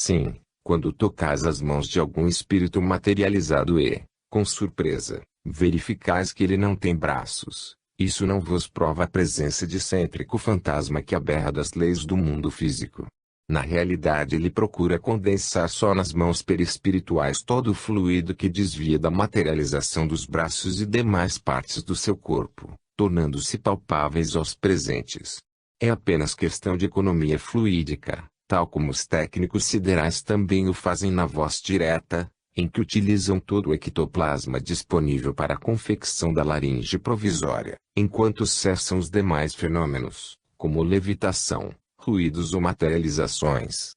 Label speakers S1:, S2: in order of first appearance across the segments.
S1: Assim, quando tocais as mãos de algum espírito materializado e, com surpresa, verificais que ele não tem braços, isso não vos prova a presença de excêntrico fantasma que aberra das leis do mundo físico. Na realidade ele procura condensar só nas mãos perispirituais todo o fluido que desvia da materialização dos braços e demais partes do seu corpo, tornando-se palpáveis aos presentes. É apenas questão de economia fluídica, tal como os técnicos siderais também o fazem na voz direta, em que utilizam todo o ectoplasma disponível para a confecção da laringe provisória, enquanto cessam os demais fenômenos, como levitação, ruídos ou materializações.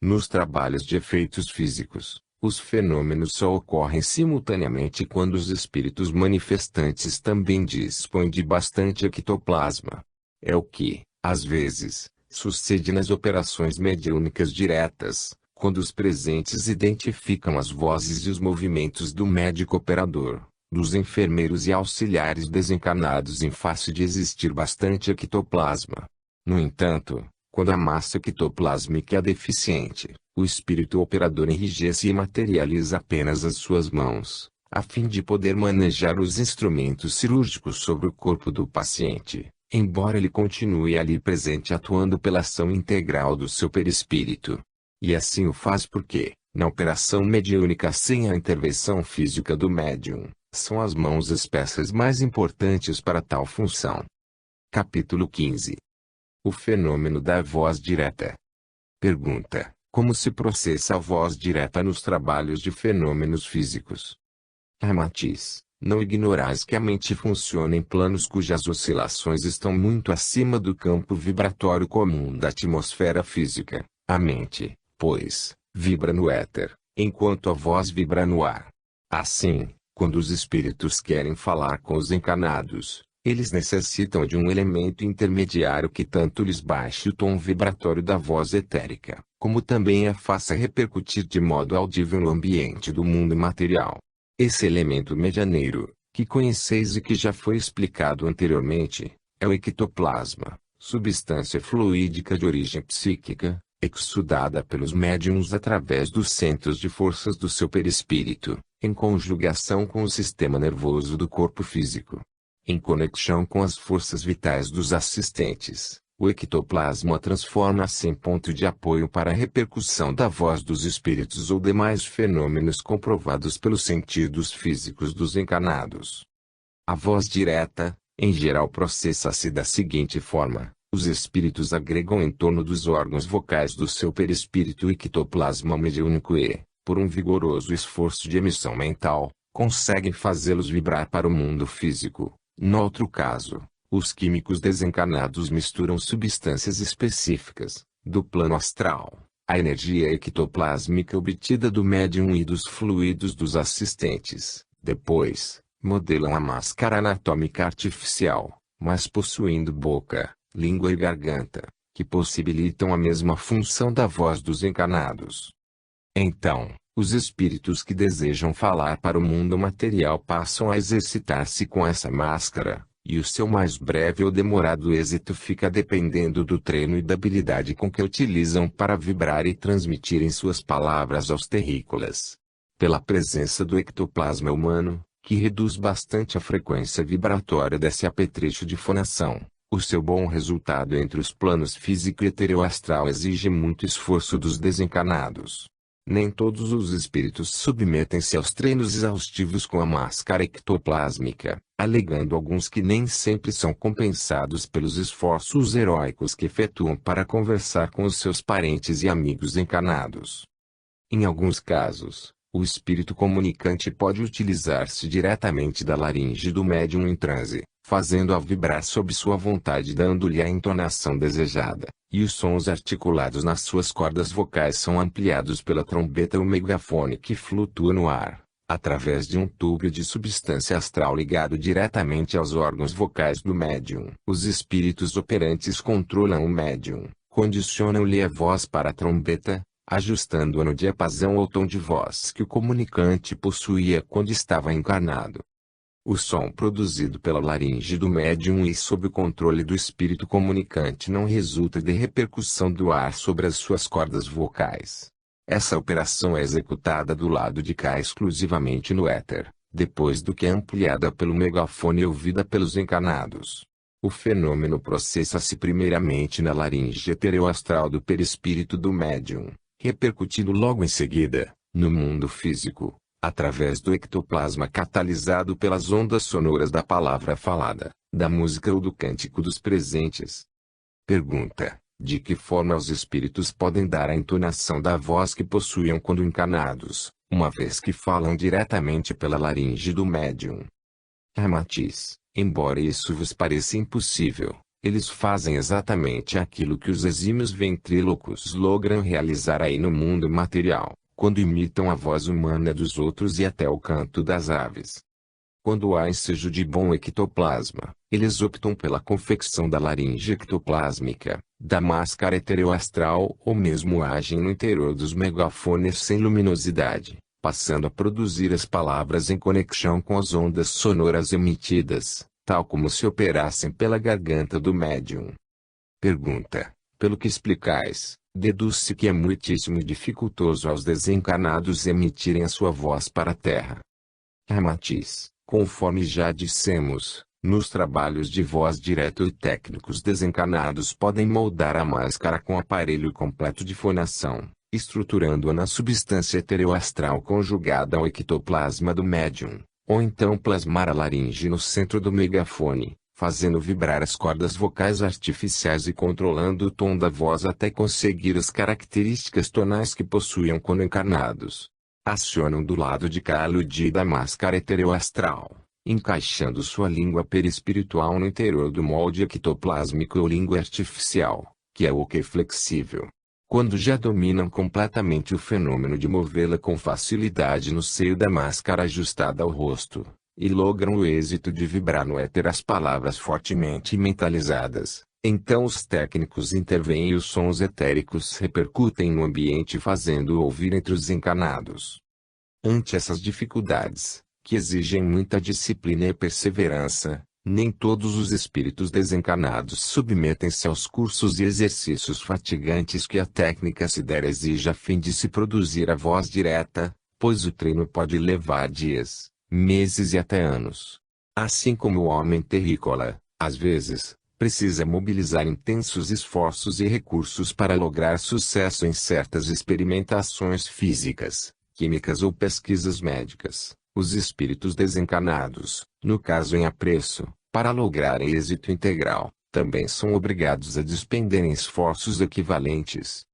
S1: Nos trabalhos de efeitos físicos, os fenômenos só ocorrem simultaneamente quando os espíritos manifestantes também dispõem de bastante ectoplasma. É o que, às vezes, sucede nas operações mediúnicas diretas, quando os presentes identificam as vozes e os movimentos do médico operador, dos enfermeiros e auxiliares desencarnados em face de existir bastante ectoplasma. No entanto, quando a massa ectoplásmica é deficiente, o espírito operador enrijece e materializa apenas as suas mãos, a fim de poder manejar os instrumentos cirúrgicos sobre o corpo do paciente, embora ele continue ali presente atuando pela ação integral do seu perispírito. E assim o faz porque, na operação mediúnica sem a intervenção física do médium, são as mãos as peças mais importantes para tal função. Capítulo 15. O fenômeno da voz direta. Pergunta: como se processa a voz direta nos trabalhos de fenômenos físicos? Matiz: não ignorais que a mente funciona em planos cujas oscilações estão muito acima do campo vibratório comum da atmosfera física. A mente, pois, vibra no éter, enquanto a voz vibra no ar. Assim, quando os espíritos querem falar com os encarnados, eles necessitam de um elemento intermediário que tanto lhes baixe o tom vibratório da voz etérica, como também a faça repercutir de modo audível no ambiente do mundo imaterial. Esse elemento medianeiro, que conheceis e que já foi explicado anteriormente, é o ectoplasma, substância fluídica de origem psíquica, exudada pelos médiuns através dos centros de forças do seu perispírito, em conjugação com o sistema nervoso do corpo físico. Em conexão com as forças vitais dos assistentes, o ectoplasma transforma-se em ponto de apoio para a repercussão da voz dos espíritos ou demais fenômenos comprovados pelos sentidos físicos dos encarnados. A voz direta, em geral, processa-se da seguinte forma: os espíritos agregam em torno dos órgãos vocais do seu perispírito o ectoplasma mediúnico e, por um vigoroso esforço de emissão mental, conseguem fazê-los vibrar para o mundo físico. No outro caso, os químicos desencarnados misturam substâncias específicas, do plano astral, a energia ectoplásmica obtida do médium e dos fluidos dos assistentes. Depois, modelam a máscara anatômica artificial, mas possuindo boca, língua e garganta, que possibilitam a mesma função da voz dos encarnados. Então, os espíritos que desejam falar para o mundo material passam a exercitar-se com essa máscara, e o seu mais breve ou demorado êxito fica dependendo do treino e da habilidade com que utilizam para vibrar e transmitirem suas palavras aos terrícolas. Pela presença do ectoplasma humano, que reduz bastante a frequência vibratória desse apetrecho de fonação, o seu bom resultado entre os planos físico e etéreo-astral exige muito esforço dos desencarnados. Nem todos os espíritos submetem-se aos treinos exaustivos com a máscara ectoplásmica, alegando alguns que nem sempre são compensados pelos esforços heróicos que efetuam para conversar com os seus parentes e amigos encarnados. Em alguns casos, o espírito comunicante pode utilizar-se diretamente da laringe do médium em transe, fazendo-a vibrar sob sua vontade, dando-lhe a entonação desejada, e os sons articulados nas suas cordas vocais são ampliados pela trombeta ou megafone que flutua no ar, através de um tubo de substância astral ligado diretamente aos órgãos vocais do médium. Os espíritos operantes controlam o médium, condicionam-lhe a voz para a trombeta, ajustando-a no diapasão ou tom de voz que o comunicante possuía quando estava encarnado. O som produzido pela laringe do médium e sob o controle do espírito comunicante não resulta de repercussão do ar sobre as suas cordas vocais. Essa operação é executada do lado de cá exclusivamente no éter, depois do que é ampliada pelo megafone e ouvida pelos encarnados. O fenômeno processa-se primeiramente na laringe eteroastral do perispírito do médium, repercutindo logo em seguida, no mundo físico, através do ectoplasma catalisado pelas ondas sonoras da palavra falada, da música ou do cântico dos presentes. Pergunta: de que forma os espíritos podem dar a entonação da voz que possuíam quando encarnados, uma vez que falam diretamente pela laringe do médium? Ramatiz: embora isso vos pareça impossível, eles fazem exatamente aquilo que os exímios ventrílocos logram realizar aí no mundo material, quando imitam a voz humana dos outros e até o canto das aves. Quando há ensejo de bom ectoplasma, eles optam pela confecção da laringe ectoplásmica, da máscara eteroastral ou mesmo agem no interior dos megafones sem luminosidade, passando a produzir as palavras em conexão com as ondas sonoras emitidas, tal como se operassem pela garganta do médium. Pergunta: pelo que explicais, deduz-se que é muitíssimo dificultoso aos desencarnados emitirem a sua voz para a Terra. Ramatiz: conforme já dissemos, nos trabalhos de voz direto e técnicos desencarnados podem moldar a máscara com aparelho completo de fonação, estruturando-a na substância eteroastral conjugada ao ectoplasma do médium, ou então plasmar a laringe no centro do megafone, fazendo vibrar as cordas vocais artificiais e controlando o tom da voz até conseguir as características tonais que possuíam quando encarnados. Acionam do lado de cá a aludida máscara eteroastral, encaixando sua língua perispiritual no interior do molde ectoplásmico ou língua artificial, que é oca flexível. Quando já dominam completamente o fenômeno de movê-la com facilidade no seio da máscara ajustada ao rosto, e logram o êxito de vibrar no éter as palavras fortemente mentalizadas, então os técnicos intervêm e os sons etéricos repercutem no ambiente fazendo-o ouvir entre os encarnados. Ante essas dificuldades, que exigem muita disciplina e perseverança, nem todos os espíritos desencarnados submetem-se aos cursos e exercícios fatigantes que a técnica se der exige a fim de se produzir a voz direta, pois o treino pode levar dias, meses e até anos. Assim como o homem terrícola, às vezes, precisa mobilizar intensos esforços e recursos para lograr sucesso em certas experimentações físicas, químicas ou pesquisas médicas. Os espíritos desencarnados, no caso em apreço, para lograr êxito integral, também são obrigados a despenderem esforços equivalentes.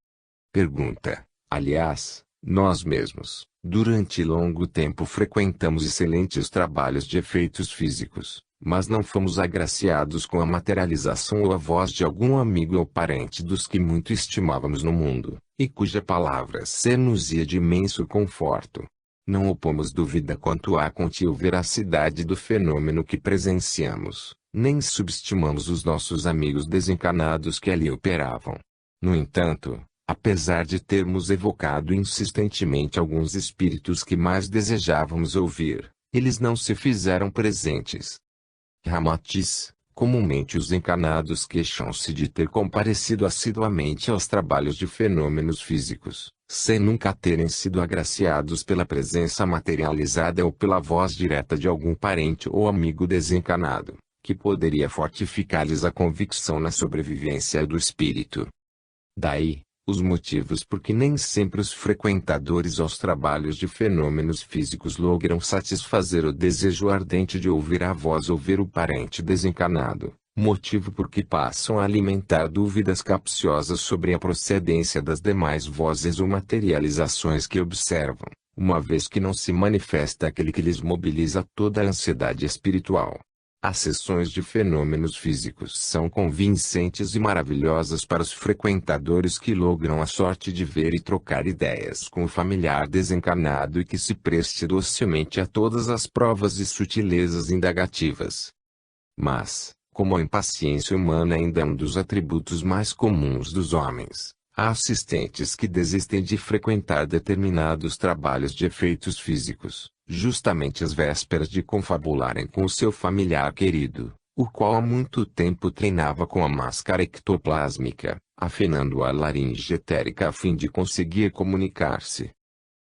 S1: Pergunta: aliás, nós mesmos, durante longo tempo frequentamos excelentes trabalhos de efeitos físicos, mas não fomos agraciados com a materialização ou a voz de algum amigo ou parente dos que muito estimávamos no mundo, e cuja palavra ser-nos-ia de imenso conforto. Não opomos dúvida quanto à contínuo veracidade do fenômeno que presenciamos, nem subestimamos os nossos amigos desencarnados que ali operavam. No entanto, apesar de termos evocado insistentemente alguns espíritos que mais desejávamos ouvir, eles não se fizeram presentes. Ramatiz: comumente os encarnados queixam-se de ter comparecido assiduamente aos trabalhos de fenômenos físicos, sem nunca terem sido agraciados pela presença materializada ou pela voz direta de algum parente ou amigo desencarnado, que poderia fortificar-lhes a convicção na sobrevivência do espírito. Daí, os motivos por que nem sempre os frequentadores aos trabalhos de fenômenos físicos logram satisfazer o desejo ardente de ouvir a voz ou ver o parente desencarnado, motivo por que passam a alimentar dúvidas capciosas sobre a procedência das demais vozes ou materializações que observam, uma vez que não se manifesta aquele que lhes mobiliza toda a ansiedade espiritual. As sessões de fenômenos físicos são convincentes e maravilhosas para os frequentadores que logram a sorte de ver e trocar ideias com o familiar desencarnado e que se preste docilmente a todas as provas e sutilezas indagativas. Mas, como a impaciência humana ainda é um dos atributos mais comuns dos homens, há assistentes que desistem de frequentar determinados trabalhos de efeitos físicos, justamente às vésperas de confabularem com o seu familiar querido, o qual há muito tempo treinava com a máscara ectoplásmica, afinando a laringe etérica a fim de conseguir comunicar-se.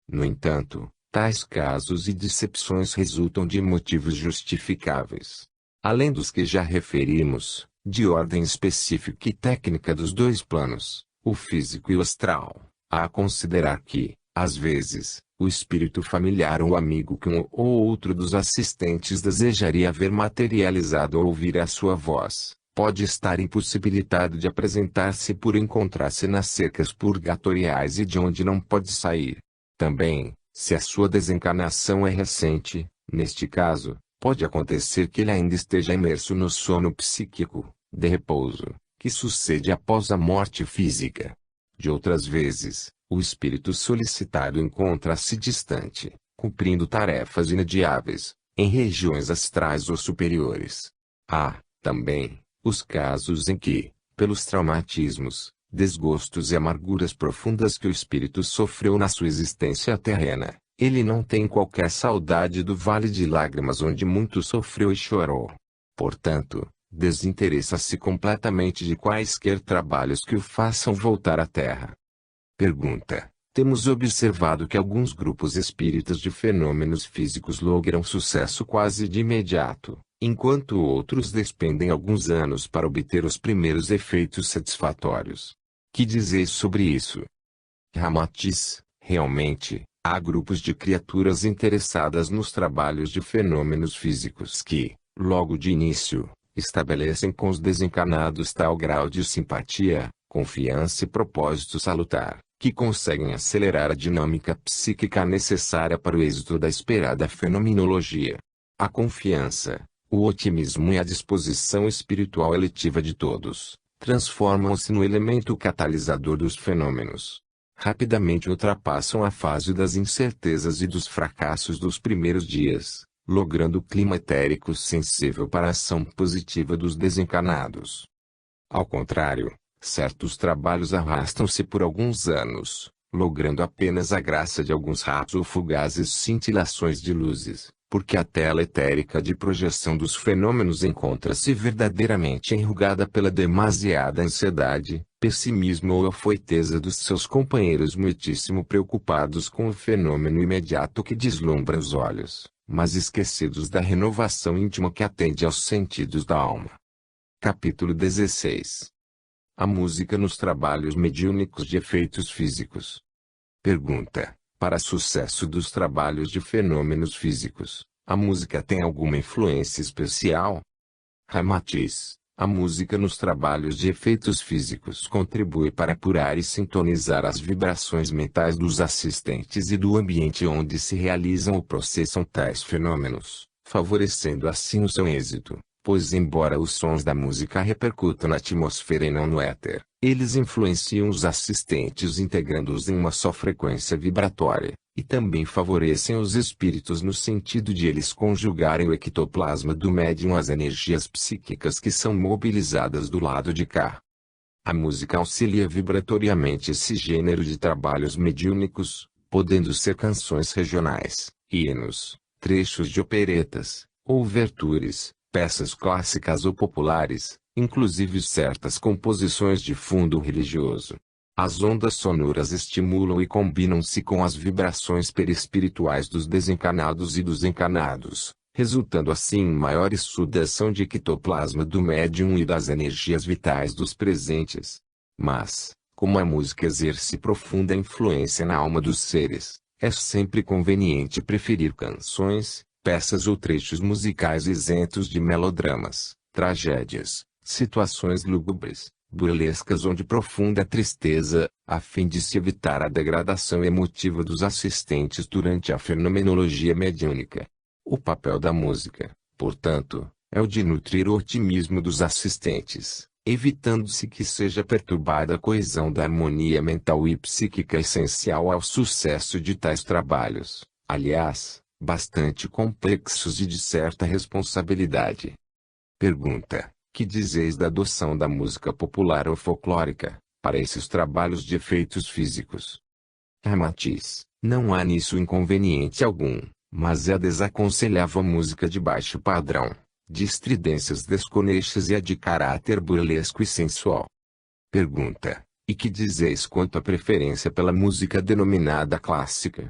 S1: No entanto, tais casos e decepções resultam de motivos justificáveis. Além dos que já referimos, de ordem específica e técnica dos dois planos, o físico e o astral, há a considerar que, às vezes, o espírito familiar ou amigo que um ou outro dos assistentes desejaria ver materializado ou ouvir a sua voz, pode estar impossibilitado de apresentar-se por encontrar-se nas cercas purgatoriais e de onde não pode sair. Também, se a sua desencarnação é recente, neste caso, pode acontecer que ele ainda esteja imerso no sono psíquico, de repouso, que sucede após a morte física. De outras vezes, o espírito solicitado encontra-se distante, cumprindo tarefas inadiáveis, em regiões astrais ou superiores. Há, também, os casos em que, pelos traumatismos, desgostos e amarguras profundas que o espírito sofreu na sua existência terrena, ele não tem qualquer saudade do vale de lágrimas onde muito sofreu e chorou. Portanto, desinteressa-se completamente de quaisquer trabalhos que o façam voltar à Terra. Pergunta: temos observado que alguns grupos espíritas de fenômenos físicos logram sucesso quase de imediato, enquanto outros despendem alguns anos para obter os primeiros efeitos satisfatórios. Que dizeis sobre isso? Ramatiz: realmente, há grupos de criaturas interessadas nos trabalhos de fenômenos físicos que, logo de início, estabelecem com os desencarnados tal grau de simpatia, confiança e propósito salutar, que conseguem acelerar a dinâmica psíquica necessária para o êxito da esperada fenomenologia. A confiança, o otimismo e a disposição espiritual eletiva de todos, transformam-se no elemento catalisador dos fenômenos. Rapidamente ultrapassam a fase das incertezas e dos fracassos dos primeiros dias, logrando o clima etérico sensível para a ação positiva dos desencarnados. Ao contrário, certos trabalhos arrastam-se por alguns anos, logrando apenas a graça de alguns ratos ou fugazes cintilações de luzes, porque a tela etérica de projeção dos fenômenos encontra-se verdadeiramente enrugada pela demasiada ansiedade, pessimismo ou afoiteza dos seus companheiros muitíssimo preocupados com o fenômeno imediato que deslumbra os olhos, mas esquecidos da renovação íntima que atende aos sentidos da alma. Capítulo 16. A música nos trabalhos mediúnicos de efeitos físicos. Pergunta: para sucesso dos trabalhos de fenômenos físicos, a música tem alguma influência especial? Ramatiz: a música nos trabalhos de efeitos físicos contribui para apurar e sintonizar as vibrações mentais dos assistentes e do ambiente onde se realizam ou processam tais fenômenos, favorecendo assim o seu êxito, pois embora os sons da música repercutam na atmosfera e não no éter, eles influenciam os assistentes integrando-os em uma só frequência vibratória, e também favorecem os espíritos no sentido de eles conjugarem o ectoplasma do médium às energias psíquicas que são mobilizadas do lado de cá. A música auxilia vibratoriamente esse gênero de trabalhos mediúnicos, podendo ser canções regionais, hinos, trechos de operetas, ouvertures, peças clássicas ou populares, inclusive certas composições de fundo religioso. As ondas sonoras estimulam e combinam-se com as vibrações perispirituais dos desencarnados e dos encarnados, resultando assim em maior exudação de ectoplasma do médium e das energias vitais dos presentes. Mas, como a música exerce profunda influência na alma dos seres, é sempre conveniente preferir canções, peças ou trechos musicais isentos de melodramas, tragédias, situações lúgubres, burlescas ou de profunda tristeza, a fim de se evitar a degradação emotiva dos assistentes durante a fenomenologia mediúnica. O papel da música, portanto, é o de nutrir o otimismo dos assistentes, evitando-se que seja perturbada a coesão da harmonia mental e psíquica essencial ao sucesso de tais trabalhos, aliás, bastante complexos e de certa responsabilidade. Pergunta: que dizeis da adoção da música popular ou folclórica, para esses trabalhos de efeitos físicos? Ramatiz: não há nisso inconveniente algum, mas é desaconselhável a música de baixo padrão, de estridências desconexas e a de caráter burlesco e sensual. Pergunta: e que dizeis quanto à preferência pela música denominada clássica?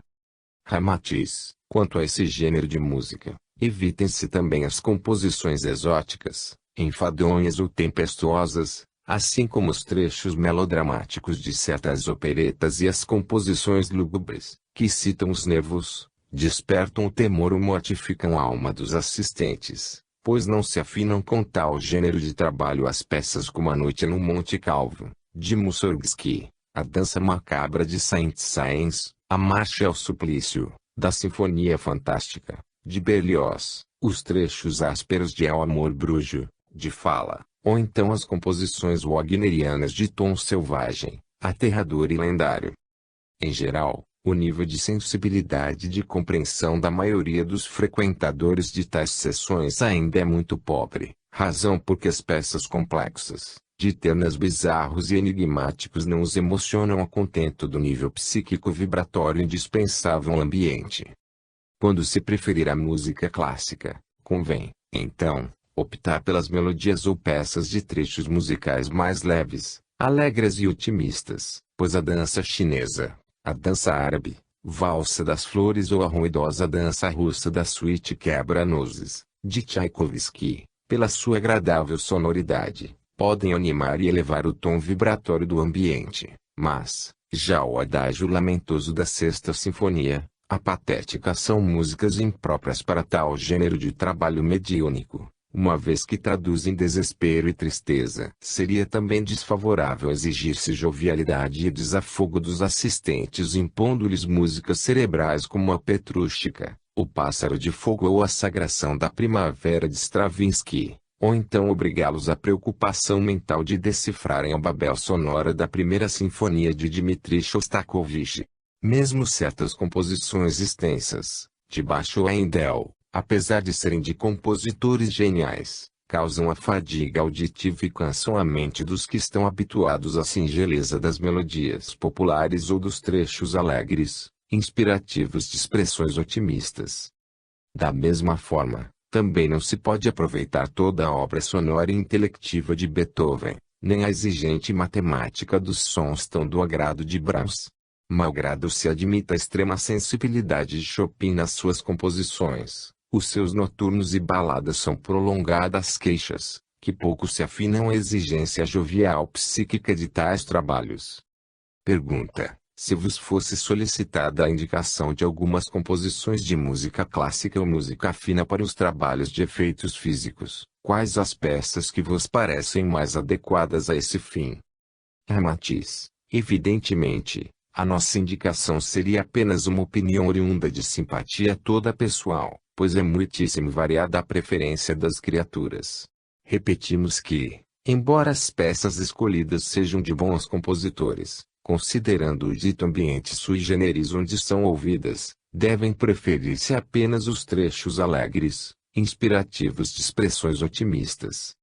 S1: Ramatiz: quanto a esse gênero de música, evitem-se também as composições exóticas, enfadonhas ou tempestuosas, assim como os trechos melodramáticos de certas operetas e as composições lúgubres, que excitam os nervos, despertam o temor ou mortificam a alma dos assistentes, pois não se afinam com tal gênero de trabalho as peças como A Noite no Monte Calvo, de Mussorgsky, A Dança Macabra de Saint-Saëns, A Marcha ao Suplício, da Sinfonia Fantástica, de Berlioz, os trechos ásperos de El Amor Brujo, de Fala, ou então as composições wagnerianas de tom selvagem, aterrador e lendário. Em geral, o nível de sensibilidade e de compreensão da maioria dos frequentadores de tais sessões ainda é muito pobre, razão porque as peças complexas, de temas bizarros e enigmáticos não os emocionam a contento do nível psíquico vibratório indispensável ao ambiente. Quando se preferir a música clássica, convém, então, optar pelas melodias ou peças de trechos musicais mais leves, alegres e otimistas, pois a dança chinesa, a dança árabe, valsa das flores ou a ruidosa dança russa da suíte Quebra-Nozes, de Tchaikovsky, pela sua agradável sonoridade, podem animar e elevar o tom vibratório do ambiente, mas, já o adágio lamentoso da Sexta Sinfonia, a patética são músicas impróprias para tal gênero de trabalho mediúnico, uma vez que traduzem desespero e tristeza. Seria também desfavorável exigir-se jovialidade e desafogo dos assistentes impondo-lhes músicas cerebrais como a Petrústica, o Pássaro de Fogo ou a Sagração da Primavera de Stravinsky, ou então obrigá-los à preocupação mental de decifrarem a Babel sonora da Primeira Sinfonia de Dmitri Shostakovich. Mesmo certas composições extensas, de Bacho Handel, apesar de serem de compositores geniais, causam a fadiga auditiva e cansam a mente dos que estão habituados à singeleza das melodias populares ou dos trechos alegres, inspirativos de expressões otimistas. Da mesma forma, também não se pode aproveitar toda a obra sonora e intelectiva de Beethoven, nem a exigente matemática dos sons tão do agrado de Brahms. Malgrado se admita a extrema sensibilidade de Chopin nas suas composições, os seus noturnos e baladas são prolongadas queixas, que pouco se afinam à exigência jovial psíquica de tais trabalhos. Pergunta: se vos fosse solicitada a indicação de algumas composições de música clássica ou música fina para os trabalhos de efeitos físicos, quais as peças que vos parecem mais adequadas a esse fim? Ramatiz: evidentemente, a nossa indicação seria apenas uma opinião oriunda de simpatia toda pessoal, pois é muitíssimo variada a preferência das criaturas. Repetimos que, embora as peças escolhidas sejam de bons compositores, considerando o dito ambiente sui generis onde são ouvidas, devem preferir-se apenas os trechos alegres, inspirativos de expressões otimistas.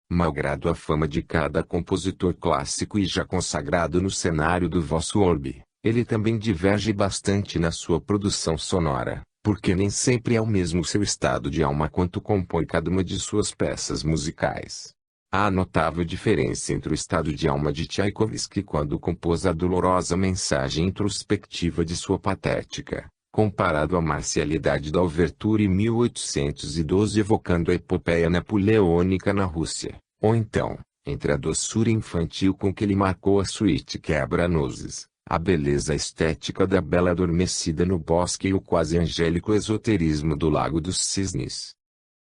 S1: Malgrado a fama de cada compositor clássico e já consagrado no cenário do vosso orbe, ele também diverge bastante na sua produção sonora, porque nem sempre é o mesmo seu estado de alma quanto compõe cada uma de suas peças musicais. Há notável diferença entre o estado de alma de Tchaikovsky quando compôs a dolorosa mensagem introspectiva de sua Patética, comparado à marcialidade da Ouverture em 1812 evocando a epopeia napoleônica na Rússia, ou então, entre a doçura infantil com que ele marcou a suíte Quebra-Nozes, a beleza estética da Bela Adormecida no Bosque e o quase angélico esoterismo do Lago dos Cisnes.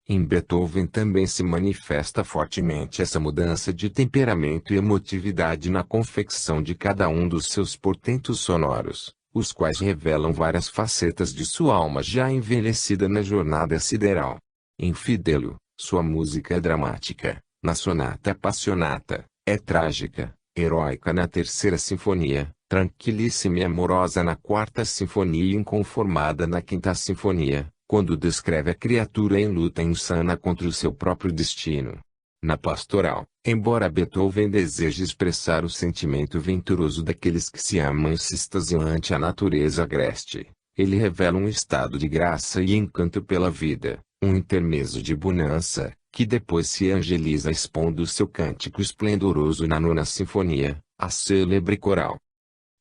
S1: Em Beethoven também se manifesta fortemente essa mudança de temperamento e emotividade na confecção de cada um dos seus portentos sonoros, os quais revelam várias facetas de sua alma já envelhecida na jornada sideral. Em Fidelio, sua música é dramática, na Sonata Appassionata, é trágica, heróica na Terceira Sinfonia, tranquilíssima e amorosa na Quarta Sinfonia e inconformada na Quinta Sinfonia, quando descreve a criatura em luta insana contra o seu próprio destino. Na Pastoral, embora Beethoven deseje expressar o sentimento venturoso daqueles que se amam e se extasiam ante a natureza agreste, ele revela um estado de graça e encanto pela vida, Um intermezzo de bonança, que depois se angeliza expondo seu cântico esplendoroso na nona sinfonia, a célebre coral.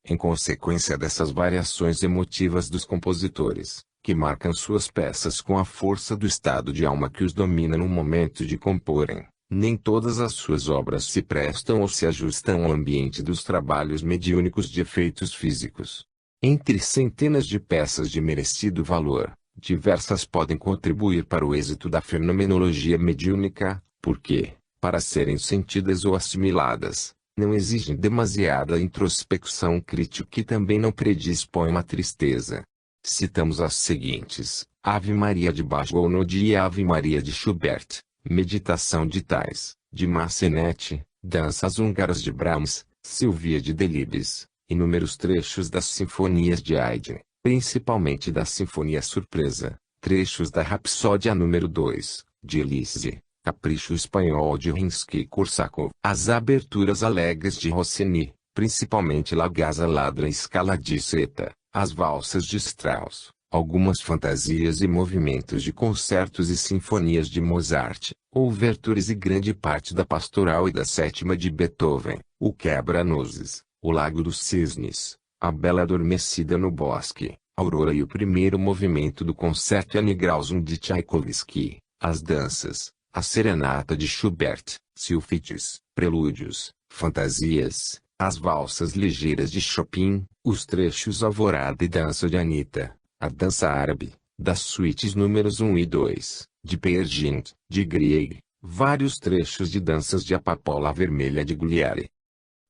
S1: Em consequência dessas variações emotivas dos compositores, que marcam suas peças com a força do estado de alma que os domina no momento de comporem, nem todas as suas obras se prestam ou se ajustam ao ambiente dos trabalhos mediúnicos de efeitos físicos. Entre centenas de peças de merecido valor, diversas podem contribuir para o êxito da fenomenologia mediúnica, porque, para serem sentidas ou assimiladas, não exigem demasiada introspecção crítica e também não predispõem à tristeza. Citamos as seguintes: Ave Maria de Bach-Gounod e Ave Maria de Schubert, Meditação de Thais, de Massenet, Danças Húngaras de Brahms, Silvia de Delibes, inúmeros trechos das sinfonias de Haydn, principalmente da Sinfonia Surpresa, trechos da Rapsódia número 2, de Elise, Capricho Espanhol de Rimsky-Korsakov, as aberturas alegres de Rossini, principalmente La Gazza Ladra Scala di Seta, as valsas de Strauss, algumas fantasias e movimentos de concertos e sinfonias de Mozart, ouvertures e grande parte da Pastoral e da Sétima de Beethoven, o Quebra-Nozes, o Lago dos Cisnes, a Bela Adormecida no Bosque, Aurora e o primeiro movimento do Concerto Anigrausum de Tchaikovsky, as danças, a Serenata de Schubert, Sylphides, Prelúdios, Fantasias, as valsas ligeiras de Chopin, os trechos Alvorada e Dança de Anitta, a Dança Árabe, das suítes números 1 e 2, de Peer Gynt, de Grieg, vários trechos de Danças de Apapola Vermelha de Guglielmi.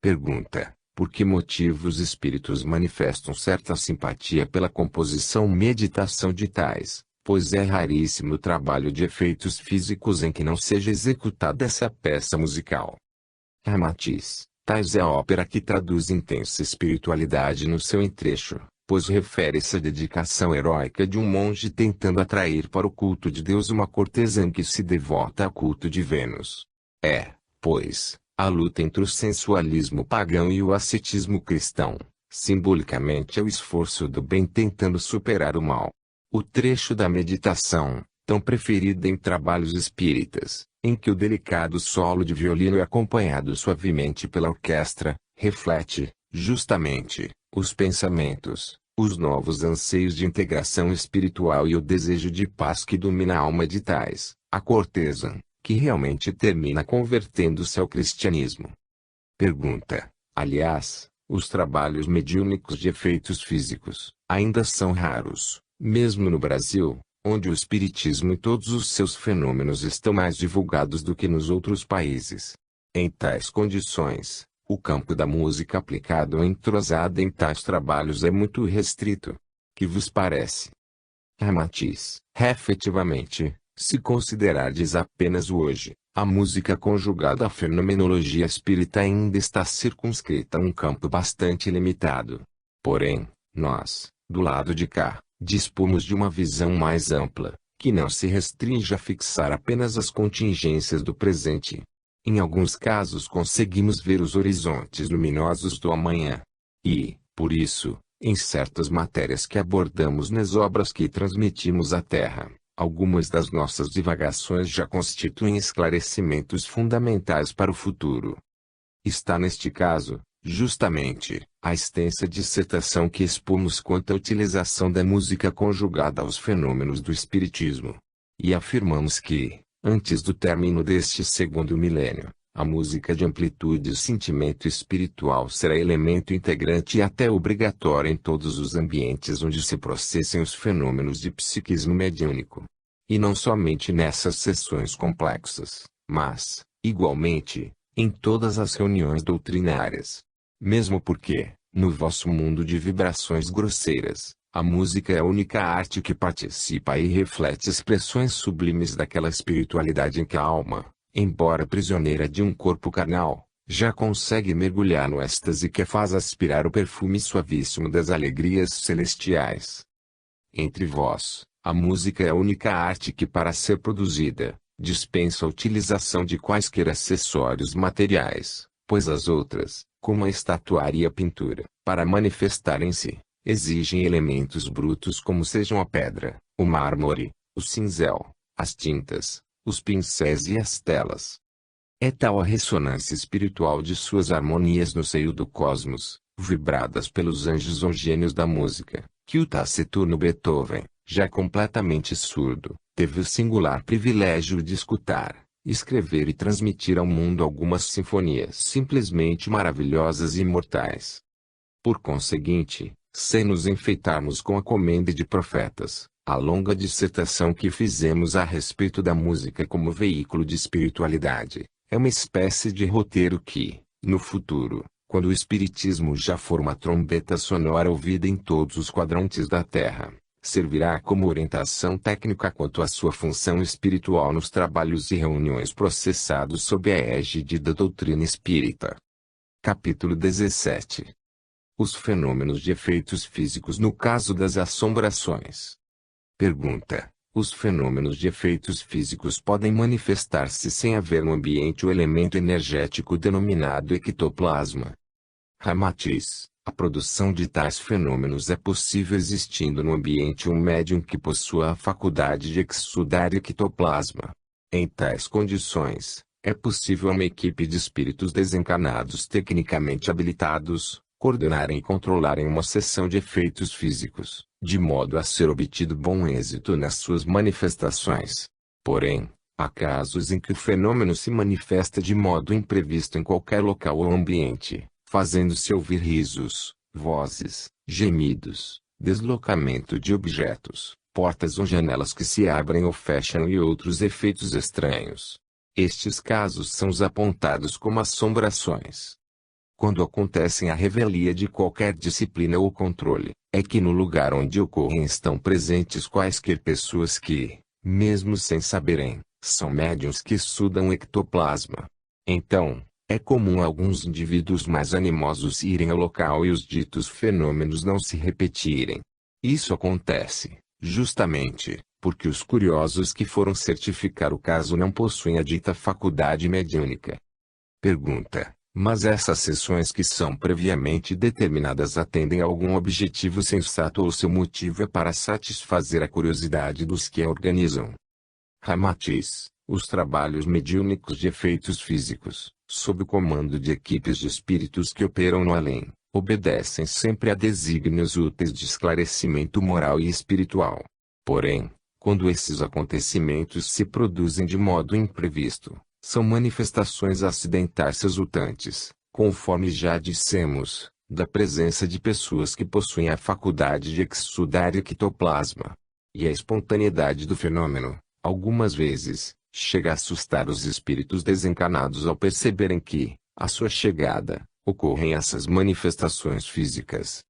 S1: Pergunta: por que motivo os espíritos manifestam certa simpatia pela composição meditação de Thais, pois é raríssimo o trabalho de efeitos físicos em que não seja executada essa peça musical. Ramatiz: Thais é a ópera que traduz intensa espiritualidade no seu entrecho, pois refere-se à dedicação heróica de um monge tentando atrair para o culto de Deus uma cortesã que se devota ao culto de Vênus. É, pois, a luta entre o sensualismo pagão e o ascetismo cristão, simbolicamente é o esforço do bem tentando superar o mal. O trecho da meditação, tão preferida em trabalhos espíritas, em que o delicado solo de violino é acompanhado suavemente pela orquestra, reflete, justamente, os pensamentos, os novos anseios de integração espiritual e o desejo de paz que domina a alma de Thais, a cortesã, que realmente termina convertendo-se ao cristianismo. Pergunta: aliás, os trabalhos mediúnicos de efeitos físicos ainda são raros, mesmo no Brasil, onde o espiritismo e todos os seus fenômenos estão mais divulgados do que nos outros países. Em tais condições, o campo da música aplicado ou entrosada em tais trabalhos é muito restrito. Que vos parece? Ramatiz: efetivamente, se considerardes apenas o hoje, a música conjugada à fenomenologia espírita ainda está circunscrita a um campo bastante limitado. Porém, nós, do lado de cá, dispomos de uma visão mais ampla, que não se restringe a fixar apenas as contingências do presente. Em alguns casos conseguimos ver os horizontes luminosos do amanhã. E, por isso, em certas matérias que abordamos nas obras que transmitimos à Terra, algumas das nossas divagações já constituem esclarecimentos fundamentais para o futuro. Está neste caso, justamente, a extensa dissertação que expomos quanto à utilização da música conjugada aos fenômenos do espiritismo. E afirmamos que, antes do término deste segundo milênio, a música de amplitude e sentimento espiritual será elemento integrante e até obrigatório em todos os ambientes onde se processem os fenômenos de psiquismo mediúnico. E não somente nessas sessões complexas, mas, igualmente, em todas as reuniões doutrinárias. Mesmo porque, no vosso mundo de vibrações grosseiras, a música é a única arte que participa e reflete expressões sublimes daquela espiritualidade em que a alma, embora prisioneira de um corpo carnal, já consegue mergulhar no êxtase que faz aspirar o perfume suavíssimo das alegrias celestiais. Entre vós, a música é a única arte que, para ser produzida, dispensa a utilização de quaisquer acessórios materiais, pois as outras, como a estatuária e a pintura, para manifestarem-se, exigem elementos brutos como sejam a pedra, o mármore, o cinzel, as tintas, os pincéis e as telas. É tal a ressonância espiritual de suas harmonias no seio do cosmos, vibradas pelos anjos ou gênios da música, que o taciturno Beethoven, já completamente surdo, teve o singular privilégio de escutar, escrever e transmitir ao mundo algumas sinfonias simplesmente maravilhosas e imortais. Por conseguinte, sem nos enfeitarmos com a comenda de profetas, a longa dissertação que fizemos a respeito da música como veículo de espiritualidade, é uma espécie de roteiro que, no futuro, quando o espiritismo já for uma trombeta sonora ouvida em todos os quadrantes da Terra, servirá como orientação técnica quanto à sua função espiritual nos trabalhos e reuniões processados sob a égide da doutrina espírita. Capítulo 17. Os fenômenos de efeitos físicos no caso das assombrações. Pergunta: os fenômenos de efeitos físicos podem manifestar-se sem haver no ambiente o elemento energético denominado ectoplasma? Ramatiz: a produção de tais fenômenos é possível existindo no ambiente um médium que possua a faculdade de exsudar ectoplasma. Em tais condições, é possível a uma equipe de espíritos desencarnados tecnicamente habilitados, coordenarem e controlarem uma sessão de efeitos físicos, de modo a ser obtido bom êxito nas suas manifestações. Porém, há casos em que o fenômeno se manifesta de modo imprevisto em qualquer local ou ambiente, fazendo-se ouvir risos, vozes, gemidos, deslocamento de objetos, portas ou janelas que se abrem ou fecham e outros efeitos estranhos. Estes casos são os apontados como assombrações. Quando acontecem à revelia de qualquer disciplina ou controle, é que no lugar onde ocorrem estão presentes quaisquer pessoas que, mesmo sem saberem, são médiuns que estudam ectoplasma. Então, é comum alguns indivíduos mais animosos irem ao local e os ditos fenômenos não se repetirem. Isso acontece, justamente, porque os curiosos que foram certificar o caso não possuem a dita faculdade mediúnica. Pergunta: mas essas sessões que são previamente determinadas atendem a algum objetivo sensato ou seu motivo é para satisfazer a curiosidade dos que a organizam? Ramatiz: os trabalhos mediúnicos de efeitos físicos, sob o comando de equipes de espíritos que operam no além, obedecem sempre a desígnios úteis de esclarecimento moral e espiritual. Porém, quando esses acontecimentos se produzem de modo imprevisto, são manifestações acidentais resultantes, conforme já dissemos, da presença de pessoas que possuem a faculdade de exsudar ectoplasma. E a espontaneidade do fenômeno, algumas vezes, chega a assustar os espíritos desencarnados ao perceberem que, à sua chegada, ocorrem essas manifestações físicas.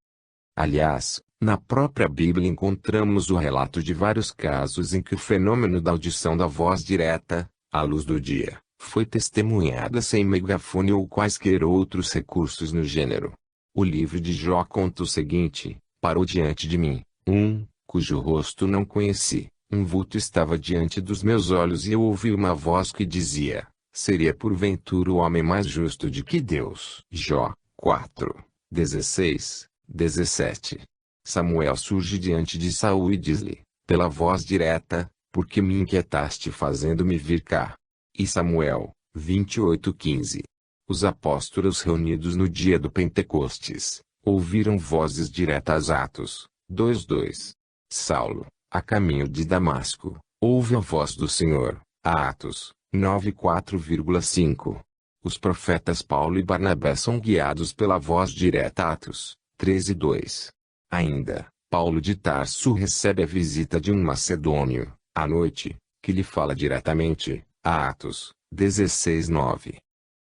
S1: Aliás, na própria Bíblia encontramos o relato de vários casos em que o fenômeno da audição da voz direta, à luz do dia, foi testemunhada sem megafone ou quaisquer outros recursos no gênero. O livro de Jó conta o seguinte: parou diante de mim, cujo rosto não conheci, vulto estava diante dos meus olhos e eu ouvi uma voz que dizia: seria porventura o homem mais justo de que Deus? Jó 4, 16, 17. Samuel surge diante de Saul e diz-lhe, pela voz direta: por que me inquietaste fazendo-me vir cá? E Samuel, 28:15. Os apóstolos reunidos no dia do Pentecostes, ouviram vozes diretas. Atos 2:2. Saulo, a caminho de Damasco, ouve a voz do Senhor. Atos 9:4,5. Os profetas Paulo e Barnabé são guiados pela voz direta. Atos 13:2. Ainda, Paulo de Tarso recebe a visita de um macedônio, à noite, que lhe fala diretamente. Atos 16:9.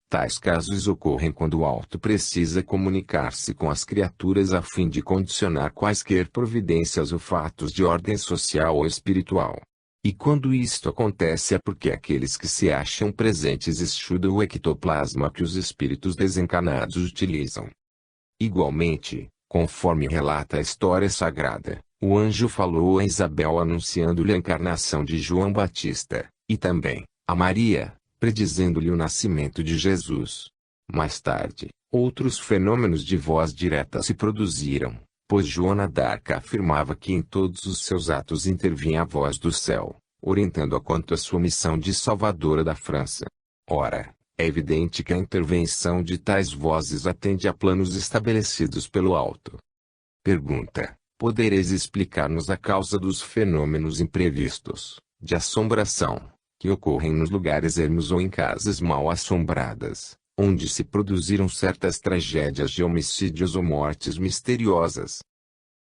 S1: Tais casos ocorrem quando o alto precisa comunicar-se com as criaturas a fim de condicionar quaisquer providências ou fatos de ordem social ou espiritual. E quando isto acontece é porque aqueles que se acham presentes estudam o ectoplasma que os espíritos desencarnados utilizam. Igualmente, conforme relata a história sagrada, o anjo falou a Isabel anunciando-lhe a encarnação de João Batista, e também a Maria, predizendo-lhe o nascimento de Jesus. Mais tarde, outros fenômenos de voz direta se produziram, pois Joana d'Arc afirmava que em todos os seus atos intervinha a voz do céu, orientando-a quanto à sua missão de salvadora da França. Ora, é evidente que a intervenção de tais vozes atende a planos estabelecidos pelo alto. Pergunta: podereis explicar-nos a causa dos fenômenos imprevistos, de assombração, que ocorrem nos lugares ermos ou em casas mal assombradas, onde se produziram certas tragédias de homicídios ou mortes misteriosas?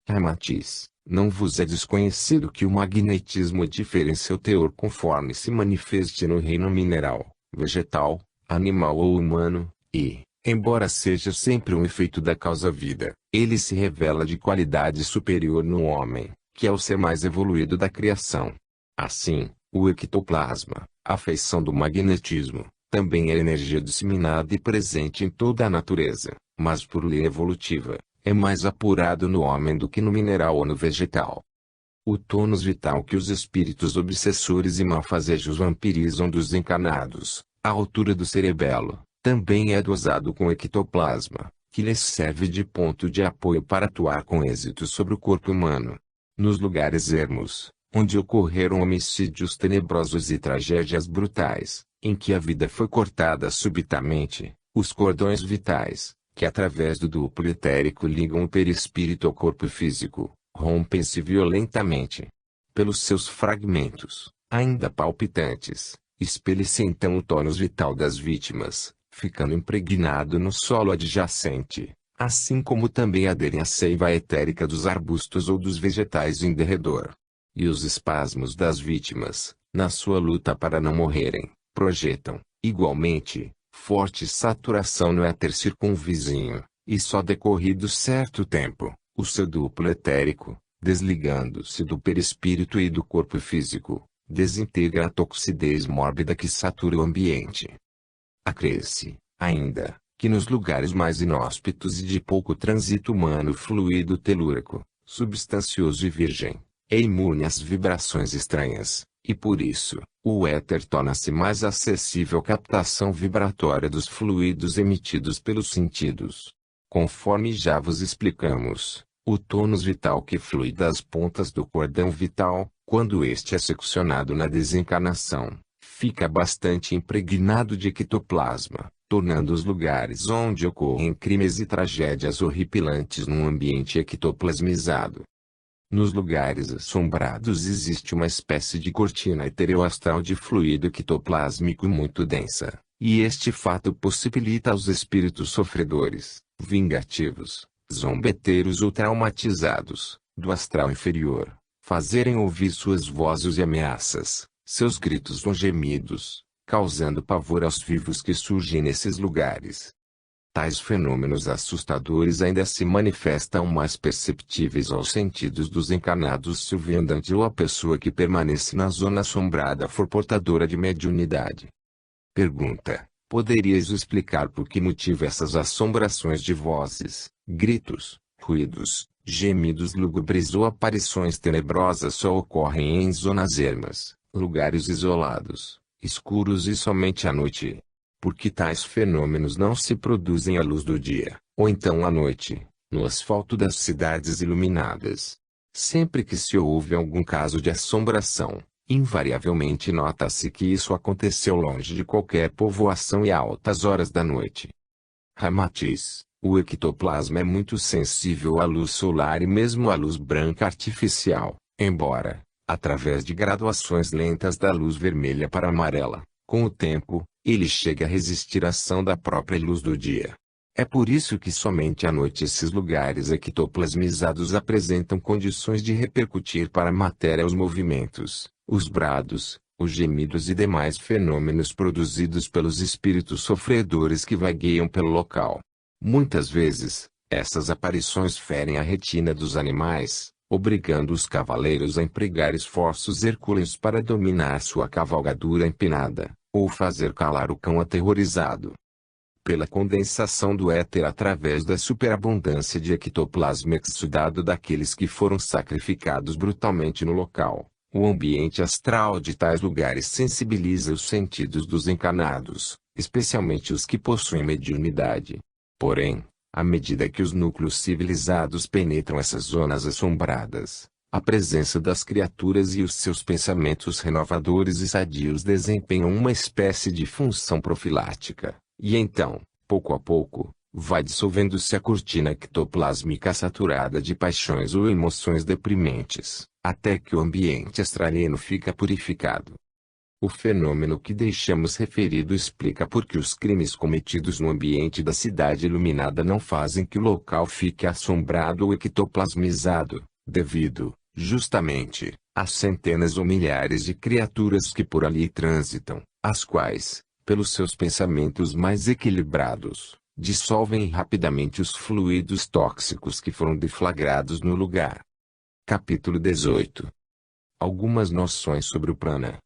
S1: Ramatiz: não vos é desconhecido que o magnetismo difere em seu teor conforme se manifeste no reino mineral, vegetal, animal ou humano, e, embora seja sempre um efeito da causa-vida, ele se revela de qualidade superior no homem, que é o ser mais evoluído da criação. Assim, o ectoplasma, a feição do magnetismo, também é energia disseminada e presente em toda a natureza, mas por lei evolutiva, é mais apurado no homem do que no mineral ou no vegetal. O tônus vital que os espíritos obsessores e malfazejos vampirizam dos encarnados, à altura do cerebelo, também é dosado com ectoplasma, que lhes serve de ponto de apoio para atuar com êxito sobre o corpo humano. Nos lugares ermos, onde ocorreram homicídios tenebrosos e tragédias brutais, em que a vida foi cortada subitamente, os cordões vitais, que através do duplo etérico ligam o perispírito ao corpo físico, rompem-se violentamente. Pelos seus fragmentos, ainda palpitantes, expele-se então o tônus vital das vítimas, ficando impregnado no solo adjacente, assim como também aderem à seiva etérica dos arbustos ou dos vegetais em derredor. E os espasmos das vítimas, na sua luta para não morrerem, projetam, igualmente, forte saturação no éter circunvizinho, e só decorrido certo tempo, o seu duplo etérico, desligando-se do perispírito e do corpo físico, desintegra a toxidez mórbida que satura o ambiente. Acresce, ainda, que nos lugares mais inóspitos e de pouco trânsito humano o fluido telúrico, substancioso e virgem, é imune às vibrações estranhas, e por isso, o éter torna-se mais acessível à captação vibratória dos fluidos emitidos pelos sentidos. Conforme já vos explicamos, o tônus vital que flui das pontas do cordão vital, quando este é seccionado na desencarnação, fica bastante impregnado de ectoplasma, tornando os lugares onde ocorrem crimes e tragédias horripilantes num ambiente ectoplasmizado. Nos lugares assombrados existe uma espécie de cortina etereoastral de fluido ectoplásmico muito densa, e este fato possibilita aos espíritos sofredores, vingativos, zombeteiros ou traumatizados, do astral inferior, fazerem ouvir suas vozes e ameaças, seus gritos ou gemidos, causando pavor aos vivos que surgem nesses lugares. Tais fenômenos assustadores ainda se manifestam mais perceptíveis aos sentidos dos encarnados se o viandante ou a pessoa que permanece na zona assombrada for portadora de mediunidade. Pergunta: poderíeis explicar por que motivo essas assombrações de vozes, gritos, ruídos, gemidos lúgubres ou aparições tenebrosas só ocorrem em zonas ermas, lugares isolados, escuros e somente à noite? Porque tais fenômenos não se produzem à luz do dia, ou então à noite, no asfalto das cidades iluminadas. Sempre que se ouve algum caso de assombração, invariavelmente nota-se que isso aconteceu longe de qualquer povoação e a altas horas da noite. Ramatiz: o ectoplasma é muito sensível à luz solar e mesmo à luz branca artificial, embora, através de graduações lentas da luz vermelha para amarela, com o tempo, ele chega a resistir à ação da própria luz do dia. É por isso que somente à noite esses lugares ectoplasmizados apresentam condições de repercutir para a matéria os movimentos, os brados, os gemidos e demais fenômenos produzidos pelos espíritos sofredores que vagueiam pelo local. Muitas vezes, essas aparições ferem a retina dos animais, obrigando os cavaleiros a empregar esforços hercúleos para dominar sua cavalgadura empinada, ou fazer calar o cão aterrorizado. Pela condensação do éter através da superabundância de ectoplasma exudado daqueles que foram sacrificados brutalmente no local, o ambiente astral de tais lugares sensibiliza os sentidos dos encarnados, especialmente os que possuem mediunidade. Porém, à medida que os núcleos civilizados penetram essas zonas assombradas, A presença das criaturas e os seus pensamentos renovadores e sadios desempenham uma espécie de função profilática, e então, pouco a pouco, vai dissolvendo-se a cortina ectoplásmica saturada de paixões ou emoções deprimentes, até que o ambiente astraliano fica purificado. O fenômeno que deixamos referido explica por que os crimes cometidos no ambiente da cidade iluminada não fazem que o local fique assombrado ou ectoplasmizado, devido, justamente, às centenas ou milhares de criaturas que por ali transitam, as quais, pelos seus pensamentos mais equilibrados, dissolvem rapidamente os fluidos tóxicos que foram deflagrados no lugar. Capítulo 18. Algumas noções sobre o prana.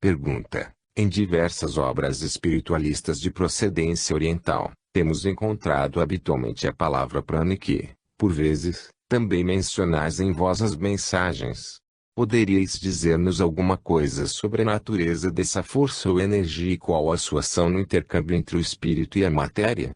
S1: Pergunta: em diversas obras espiritualistas de procedência oriental, temos encontrado habitualmente a palavra prana que, por vezes, também mencionais em vossas mensagens. Poderíeis dizer-nos alguma coisa sobre a natureza dessa força ou energia e qual a sua ação no intercâmbio entre o espírito e a matéria?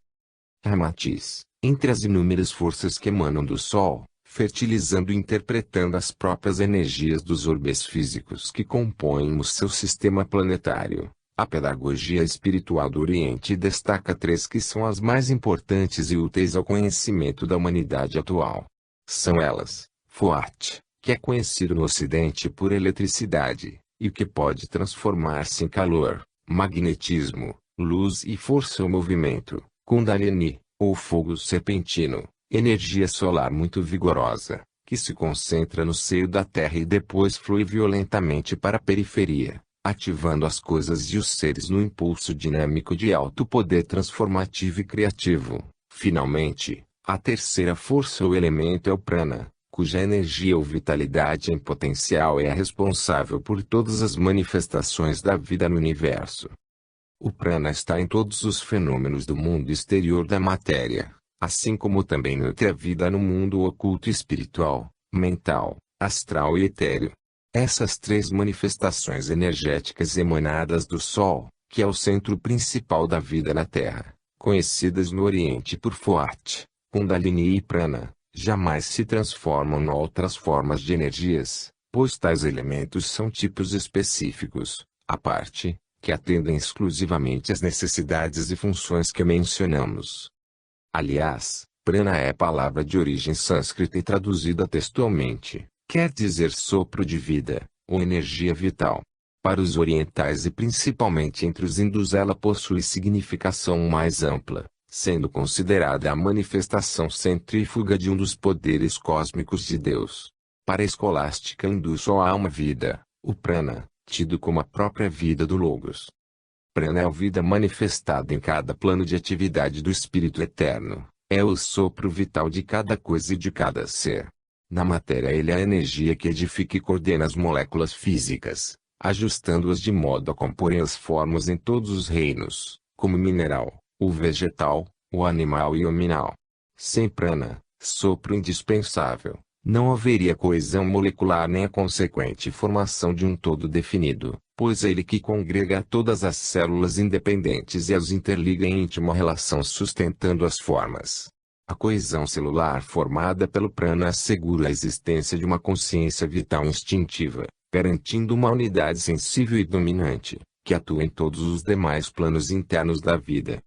S1: Ramatiz: entre as inúmeras forças que emanam do Sol, fertilizando e interpretando as próprias energias dos orbes físicos que compõem o seu sistema planetário, a pedagogia espiritual do Oriente destaca três que são as mais importantes e úteis ao conhecimento da humanidade atual. São elas: Foat, que é conhecido no Ocidente por eletricidade, e que pode transformar-se em calor, magnetismo, luz e força ou movimento; Kundalini, ou fogo serpentino, energia solar muito vigorosa, que se concentra no seio da Terra e depois flui violentamente para a periferia, ativando as coisas e os seres no impulso dinâmico de alto poder transformativo e criativo. Finalmente, a terceira força ou elemento é o prana, cuja energia ou vitalidade em potencial é a responsável por todas as manifestações da vida no universo. O prana está em todos os fenômenos do mundo exterior da matéria, assim como também nutre a vida no mundo oculto espiritual, mental, astral e etéreo. Essas três manifestações energéticas emanadas do Sol, que é o centro principal da vida na Terra, conhecidas no Oriente por Foat, Kundalini e Prana, jamais se transformam em outras formas de energias, pois tais elementos são tipos específicos, à parte, que atendem exclusivamente às necessidades e funções que mencionamos. Aliás, prana é palavra de origem sânscrita e traduzida textualmente, quer dizer sopro de vida, ou energia vital. Para os orientais e principalmente entre os hindus ela possui significação mais ampla, sendo considerada a manifestação centrífuga de um dos poderes cósmicos de Deus. Para a escolástica hindu só há uma vida, o prana, tido como a própria vida do Logos. Prana é a vida manifestada em cada plano de atividade do Espírito Eterno, é o sopro vital de cada coisa e de cada ser. Na matéria ele é a energia que edifica e coordena as moléculas físicas, ajustando-as de modo a comporem as formas em todos os reinos, como o mineral, o vegetal, o animal e o mineral. Sem prana, sopro indispensável, não haveria coesão molecular nem a consequente formação de um todo definido, pois é ele que congrega todas as células independentes e as interliga em íntima relação sustentando as formas. A coesão celular formada pelo prana assegura a existência de uma consciência vital instintiva, garantindo uma unidade sensível e dominante, que atua em todos os demais planos internos da vida.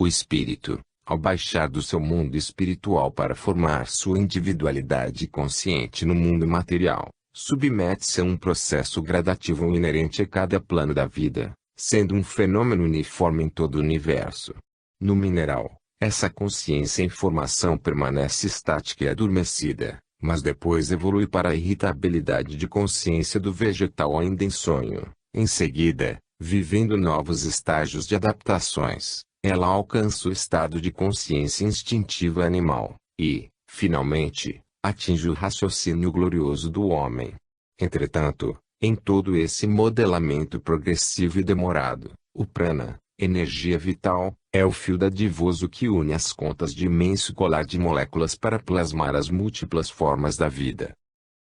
S1: O espírito, ao baixar do seu mundo espiritual para formar sua individualidade consciente no mundo material, submete-se a um processo gradativo inerente a cada plano da vida, sendo um fenômeno uniforme em todo o universo. No mineral, essa consciência em formação permanece estática e adormecida, mas depois evolui para a irritabilidade de consciência do vegetal ainda em sonho. Em seguida, vivendo novos estágios de adaptações, ela alcança o estado de consciência instintiva animal, e, finalmente, atinge o raciocínio glorioso do homem. Entretanto, em todo esse modelamento progressivo e demorado, o prana, energia vital, é o fio dadivoso que une as contas de imenso colar de moléculas para plasmar as múltiplas formas da vida.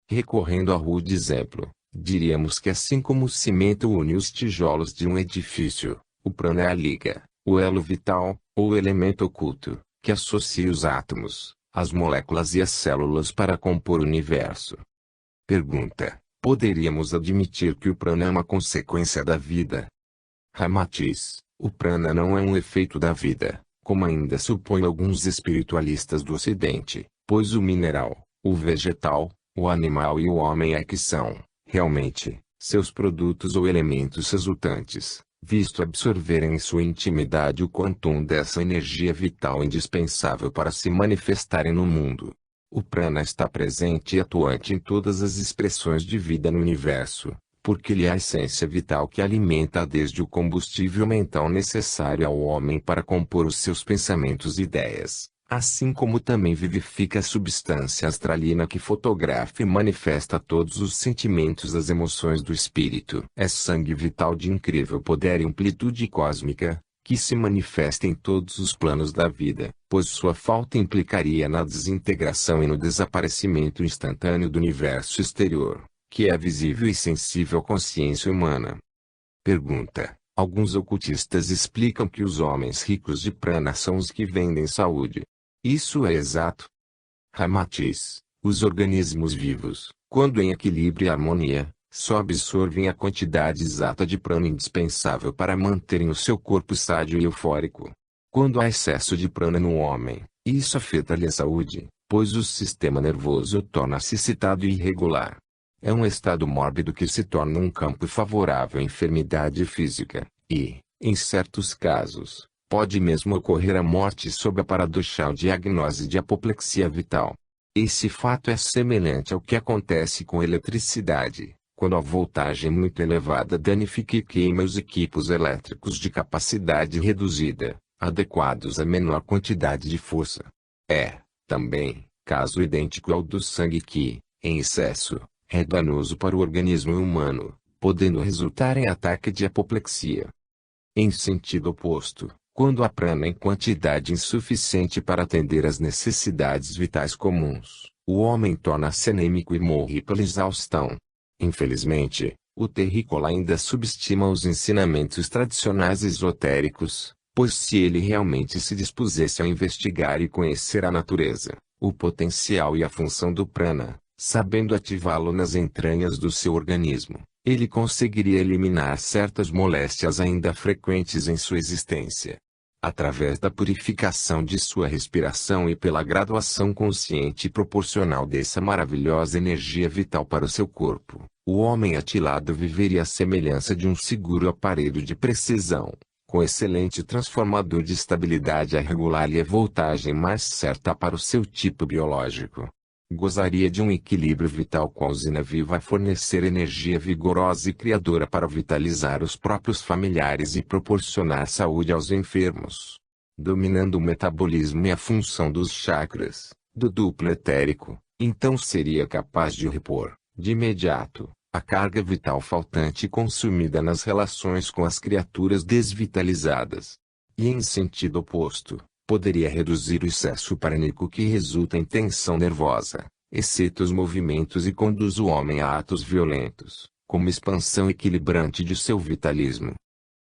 S1: Recorrendo a rude exemplo, diríamos que assim como o cimento une os tijolos de um edifício, o prana é a liga, o elo vital, ou elemento oculto, que associa os átomos, as moléculas e as células para compor o universo. Pergunta: poderíamos admitir que o prana é uma consequência da vida? Ramatiz: o prana não é um efeito da vida, como ainda supõem alguns espiritualistas do Ocidente, pois o mineral, o vegetal, o animal e o homem é que são, realmente, seus produtos ou elementos resultantes, visto absorverem em sua intimidade o quantum dessa energia vital indispensável para se manifestarem no mundo. O prana está presente e atuante em todas as expressões de vida no universo, porque ele é a essência vital que alimenta desde o combustível mental necessário ao homem para compor os seus pensamentos e ideias, assim como também vivifica a substância astralina que fotografa e manifesta todos os sentimentos das emoções do espírito. É sangue vital de incrível poder e amplitude cósmica, que se manifesta em todos os planos da vida, pois sua falta implicaria na desintegração e no desaparecimento instantâneo do universo exterior, que é visível e sensível à consciência humana. Pergunta: alguns ocultistas explicam que os homens ricos de prana são os que vendem saúde. Isso é exato? Ramatiz: os organismos vivos, quando em equilíbrio e harmonia, só absorvem a quantidade exata de prana indispensável para manterem o seu corpo sádio e eufórico. Quando há excesso de prana no homem, isso afeta-lhe a saúde, pois o sistema nervoso torna-se excitado e irregular. É um estado mórbido que se torna um campo favorável à enfermidade física, e, em certos casos, pode mesmo ocorrer a morte sob a paradoxal diagnose de apoplexia vital. Esse fato é semelhante ao que acontece com eletricidade, quando a voltagem muito elevada danifica e queima os equipos elétricos de capacidade reduzida, adequados a menor quantidade de força. É, também, caso idêntico ao do sangue que, em excesso, é danoso para o organismo humano, podendo resultar em ataque de apoplexia. Em sentido oposto, quando há prana em quantidade insuficiente para atender às necessidades vitais comuns, o homem torna-se anêmico e morre pela exaustão. Infelizmente, o terrícola ainda subestima os ensinamentos tradicionais esotéricos, pois se ele realmente se dispusesse a investigar e conhecer a natureza, o potencial e a função do prana, sabendo ativá-lo nas entranhas do seu organismo, ele conseguiria eliminar certas moléstias ainda frequentes em sua existência. Através da purificação de sua respiração e pela graduação consciente e proporcional dessa maravilhosa energia vital para o seu corpo, o homem atilado viveria à semelhança de um seguro aparelho de precisão, com excelente transformador de estabilidade a regular-lhe a voltagem mais certa para o seu tipo biológico. Gozaria de um equilíbrio vital com a usina viva a fornecer energia vigorosa e criadora para vitalizar os próprios familiares e proporcionar saúde aos enfermos. Dominando o metabolismo e a função dos chakras, do duplo etérico, então seria capaz de repor, de imediato, a carga vital faltante consumida nas relações com as criaturas desvitalizadas. E em sentido oposto, poderia reduzir o excesso prânico que resulta em tensão nervosa, excita os movimentos e conduz o homem a atos violentos, como expansão equilibrante de seu vitalismo.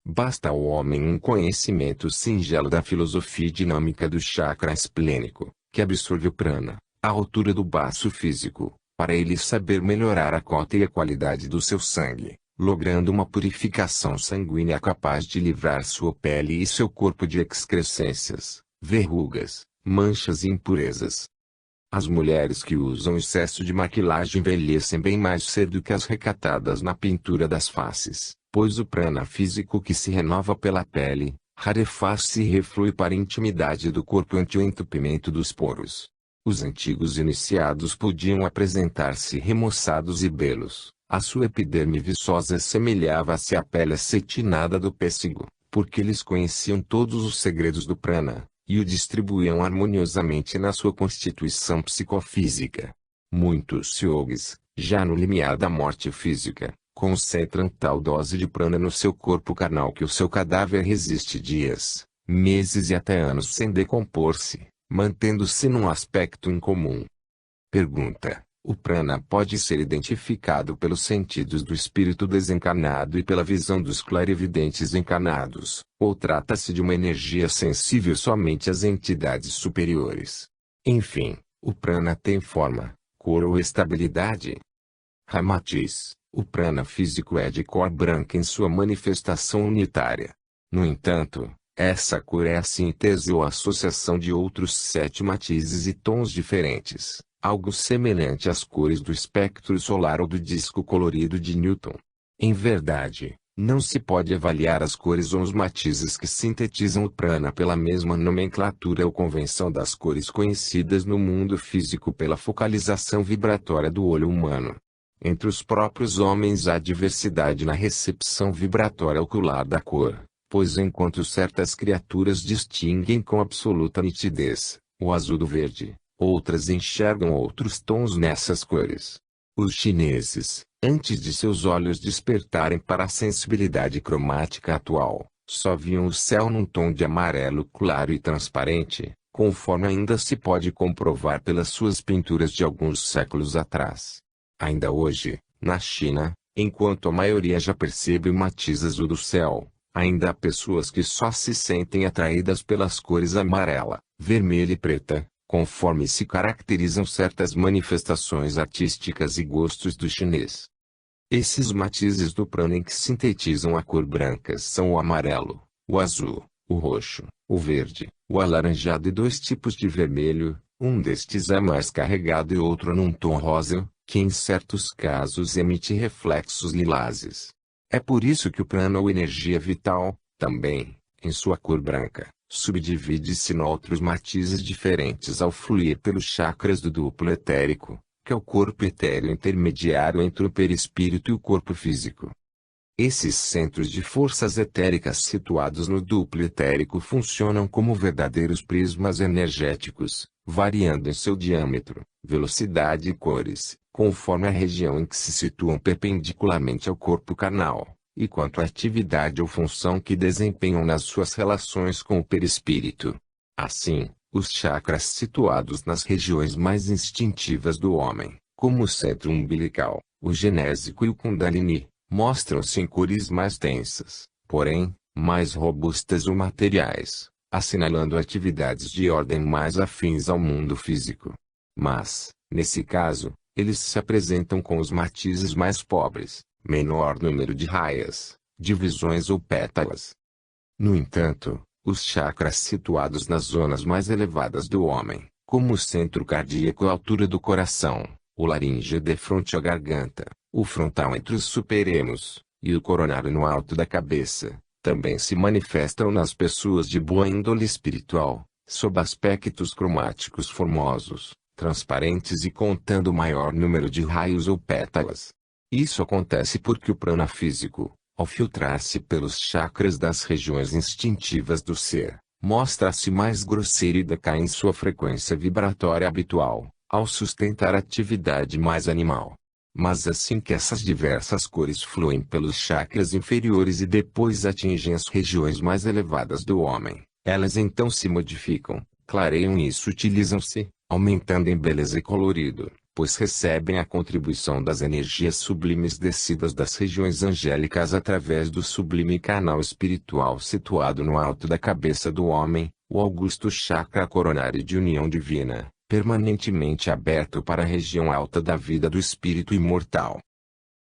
S1: Basta ao homem um conhecimento singelo da filosofia dinâmica do chakra esplênico, que absorve o prana, à altura do baço físico, para ele saber melhorar a cota e a qualidade do seu sangue, logrando uma purificação sanguínea capaz de livrar sua pele e seu corpo de excrescências, verrugas, manchas e impurezas. As mulheres que usam excesso de maquilagem envelhecem bem mais cedo que as recatadas na pintura das faces, pois o prana físico que se renova pela pele, rarefaz-se e reflui para a intimidade do corpo ante o entupimento dos poros. Os antigos iniciados podiam apresentar-se remoçados e belos. A sua epiderme viçosa semelhava-se à pele acetinada do pêssego, porque eles conheciam todos os segredos do prana, e o distribuíam harmoniosamente na sua constituição psicofísica. Muitos yogis, já no limiar da morte física, concentram tal dose de prana no seu corpo carnal que o seu cadáver resiste dias, meses e até anos sem decompor-se, mantendo-se num aspecto incomum. Pergunta: o prana pode ser identificado pelos sentidos do espírito desencarnado e pela visão dos clarividentes encarnados, ou trata-se de uma energia sensível somente às entidades superiores? Enfim, o prana tem forma, cor ou estabilidade? Matiz: o prana físico é de cor branca em sua manifestação unitária. No entanto, essa cor é a síntese ou associação de outros 7 matizes e tons diferentes, algo semelhante às cores do espectro solar ou do disco colorido de Newton. Em verdade, não se pode avaliar as cores ou os matizes que sintetizam o prana pela mesma nomenclatura ou convenção das cores conhecidas no mundo físico pela focalização vibratória do olho humano. Entre os próprios homens há diversidade na recepção vibratória ocular da cor, pois enquanto certas criaturas distinguem com absoluta nitidez o azul do verde, outras enxergam outros tons nessas cores. Os chineses, antes de seus olhos despertarem para a sensibilidade cromática atual, só viam o céu num tom de amarelo claro e transparente, conforme ainda se pode comprovar pelas suas pinturas de alguns séculos atrás. Ainda hoje, na China, enquanto a maioria já percebe o matiz azul do céu, ainda há pessoas que só se sentem atraídas pelas cores amarela, vermelha e preta, conforme se caracterizam certas manifestações artísticas e gostos do chinês. Esses matizes do prana que sintetizam a cor branca são o amarelo, o azul, o roxo, o verde, o alaranjado e 2 tipos de vermelho, um destes é mais carregado e outro num tom rosa, que em certos casos emite reflexos lilazes. É por isso que o prana ou energia vital, também, em sua cor branca, subdivide-se em outros matizes diferentes ao fluir pelos chakras do duplo etérico, que é o corpo etéreo intermediário entre o perispírito e o corpo físico. Esses centros de forças etéricas situados no duplo etérico funcionam como verdadeiros prismas energéticos, variando em seu diâmetro, velocidade e cores, conforme a região em que se situam perpendicularmente ao corpo carnal, e quanto à atividade ou função que desempenham nas suas relações com o perispírito. Assim, os chakras situados nas regiões mais instintivas do homem, como o centro umbilical, o genésico e o kundalini, mostram-se em cores mais tensas, porém, mais robustas ou materiais, assinalando atividades de ordem mais afins ao mundo físico. Mas, nesse caso, eles se apresentam com os matizes mais pobres, menor número de raias, divisões ou pétalas. No entanto, os chakras situados nas zonas mais elevadas do homem, como o centro cardíaco à altura do coração, o laríngeo defronte à garganta, o frontal entre os supremos, e o coronário no alto da cabeça, também se manifestam nas pessoas de boa índole espiritual, sob aspectos cromáticos formosos, transparentes e contando maior número de raios ou pétalas. Isso acontece porque o prana físico, ao filtrar-se pelos chakras das regiões instintivas do ser, mostra-se mais grosseiro e decai em sua frequência vibratória habitual, ao sustentar atividade mais animal. Mas assim que essas diversas cores fluem pelos chakras inferiores e depois atingem as regiões mais elevadas do homem, elas então se modificam, clareiam e sutilizam-se, aumentando em beleza e colorido, pois recebem a contribuição das energias sublimes descidas das regiões angélicas através do sublime canal espiritual situado no alto da cabeça do homem, o augusto chakra coronário de união divina, permanentemente aberto para a região alta da vida do espírito imortal.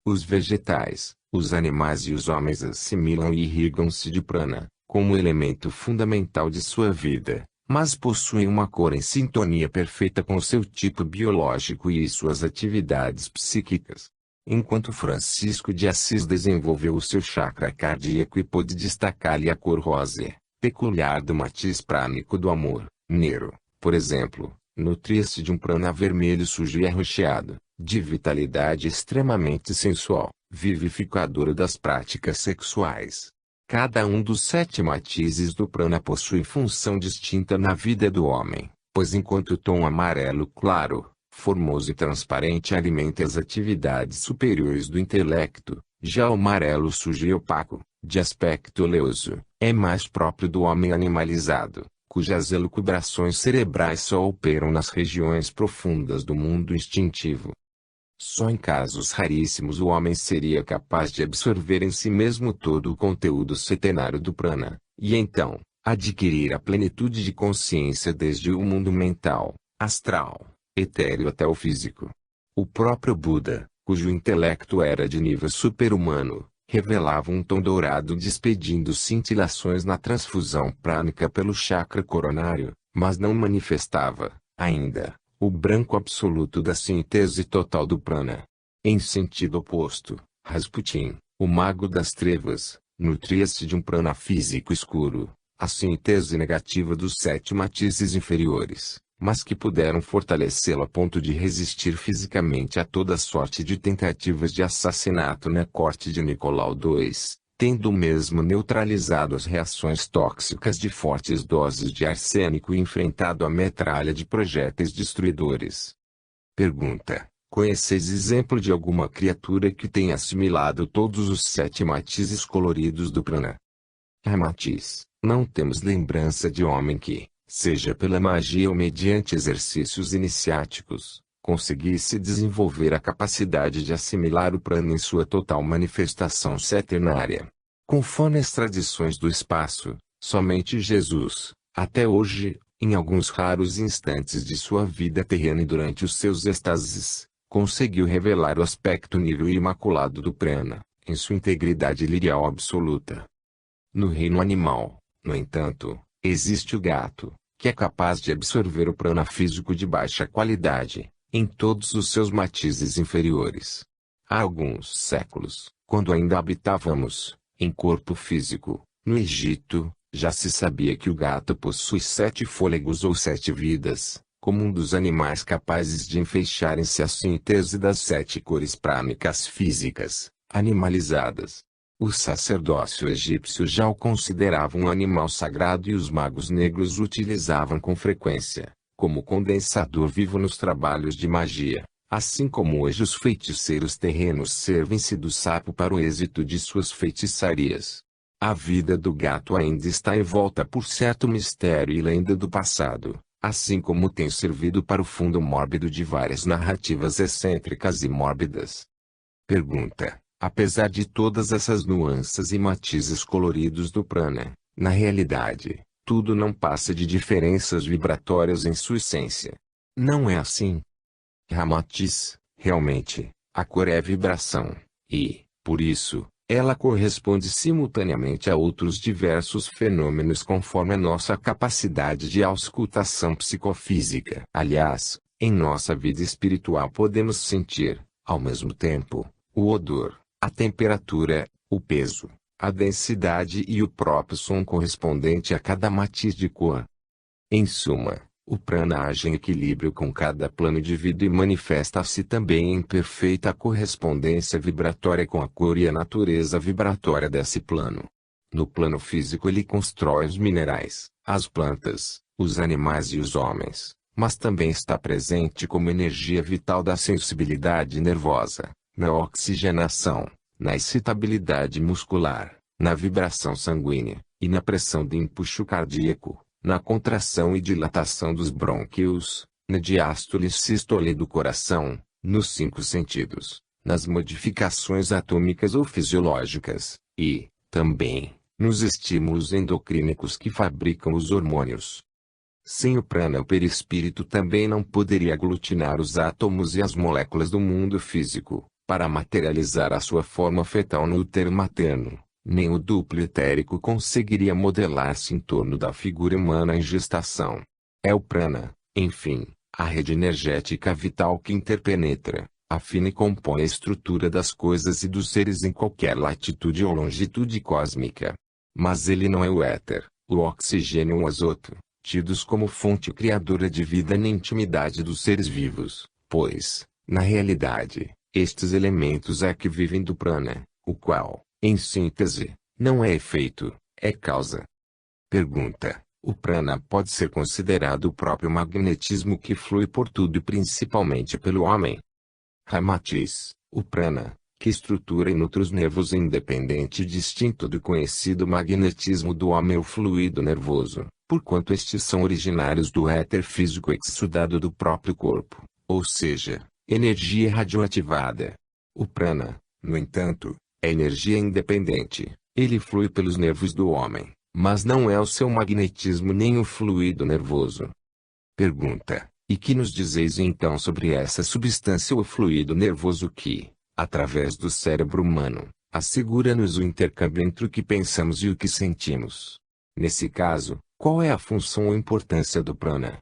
S1: Os vegetais, os animais e os homens assimilam e irrigam-se de prana, como elemento fundamental de sua vida, mas possuem uma cor em sintonia perfeita com seu tipo biológico e suas atividades psíquicas. Enquanto Francisco de Assis desenvolveu o seu chakra cardíaco e pôde destacar-lhe a cor rosa, peculiar do matiz prânico do amor, Nero, por exemplo, nutria-se de um prana vermelho sujo e arroxeado, de vitalidade extremamente sensual, vivificadora das práticas sexuais. Cada um dos 7 matizes do prana possui função distinta na vida do homem, pois enquanto o tom amarelo claro, formoso e transparente alimenta as atividades superiores do intelecto, já o amarelo sujo e opaco, de aspecto oleoso, é mais próprio do homem animalizado, cujas elucubrações cerebrais só operam nas regiões profundas do mundo instintivo. Só em casos raríssimos o homem seria capaz de absorver em si mesmo todo o conteúdo setenário do prana, e então, adquirir a plenitude de consciência desde o mundo mental, astral, etéreo até o físico. O próprio Buda, cujo intelecto era de nível super-humano, revelava um tom dourado despedindo cintilações na transfusão prânica pelo chakra coronário, mas não manifestava, ainda, o branco absoluto da síntese total do prana. Em sentido oposto, Rasputin, o mago das trevas, nutria-se de um prana físico escuro, a síntese negativa dos 7 matizes inferiores, mas que puderam fortalecê-lo a ponto de resistir fisicamente a toda sorte de tentativas de assassinato na corte de Nicolau II, tendo mesmo neutralizado as reações tóxicas de fortes doses de arsênico e enfrentado a metralha de projéteis destruidores. Pergunta: conheceis exemplo de alguma criatura que tenha assimilado todos os 7 matizes coloridos do prana? Matiz: não temos lembrança de homem que, seja pela magia ou mediante exercícios iniciáticos, conseguisse desenvolver a capacidade de assimilar o prana em sua total manifestação seternária. Conforme as tradições do espaço, somente Jesus, até hoje, em alguns raros instantes de sua vida terrena e durante os seus êxtases, conseguiu revelar o aspecto nível e imaculado do prana, em sua integridade lirial absoluta. No reino animal, no entanto, existe o gato, que é capaz de absorver o prana físico de baixa qualidade, em todos os seus matizes inferiores. Há alguns séculos, quando ainda habitávamos, em corpo físico, no Egito, já se sabia que o gato possui 7 fôlegos ou 7 vidas, como um dos animais capazes de enfeixarem-se à síntese das 7 cores prânicas físicas, animalizadas. O sacerdócio egípcio já o considerava um animal sagrado e os magos negros o utilizavam com frequência, como condensador vivo nos trabalhos de magia, assim como hoje os feiticeiros terrenos servem-se do sapo para o êxito de suas feitiçarias. A vida do gato ainda está envolta por certo mistério e lenda do passado, assim como tem servido para o fundo mórbido de várias narrativas excêntricas e mórbidas. Pergunta: apesar de todas essas nuances e matizes coloridos do prana, na realidade, tudo não passa de diferenças vibratórias em sua essência. Não é assim? Ramatiz: realmente, a cor é vibração, e, por isso, ela corresponde simultaneamente a outros diversos fenômenos conforme a nossa capacidade de auscultação psicofísica. Aliás, em nossa vida espiritual podemos sentir, ao mesmo tempo, o odor, a temperatura, o peso, a densidade e o próprio som correspondente a cada matiz de cor. Em suma, o prana age em equilíbrio com cada plano de vida e manifesta-se também em perfeita correspondência vibratória com a cor e a natureza vibratória desse plano. No plano físico ele constrói os minerais, as plantas, os animais e os homens, mas também está presente como energia vital da sensibilidade nervosa, na oxigenação, na excitabilidade muscular, na vibração sanguínea, e na pressão de empuxo cardíaco, na contração e dilatação dos brônquios, na diástole e sístole do coração, nos 5 sentidos, nas modificações atômicas ou fisiológicas, e, também, nos estímulos endocrínicos que fabricam os hormônios. Sem o prana o perispírito também não poderia aglutinar os átomos e as moléculas do mundo físico, para materializar a sua forma fetal no útero materno. Nem o duplo etérico conseguiria modelar-se em torno da figura humana em gestação. É o prana, enfim, a rede energética vital que interpenetra, afina e compõe a estrutura das coisas e dos seres em qualquer latitude ou longitude cósmica. Mas ele não é o éter, o oxigênio ou o azoto, tidos como fonte criadora de vida na intimidade dos seres vivos, pois, na realidade, estes elementos é que vivem do prana, o qual, em síntese, não é efeito, é causa. Pergunta: o prana pode ser considerado o próprio magnetismo que flui por tudo e principalmente pelo homem? Ramatiz: o prana, que estrutura e nutre os nervos independente e distinto do conhecido magnetismo do homem ou fluido nervoso, porquanto estes são originários do éter físico exsudado do próprio corpo, ou seja, energia radioativada. O prana, no entanto, é energia independente, ele flui pelos nervos do homem, mas não é o seu magnetismo nem o fluido nervoso. Pergunta: e que nos dizeis então sobre essa substância ou fluido nervoso que, através do cérebro humano, assegura-nos o intercâmbio entre o que pensamos e o que sentimos. Nesse caso, qual é a função ou importância do prana?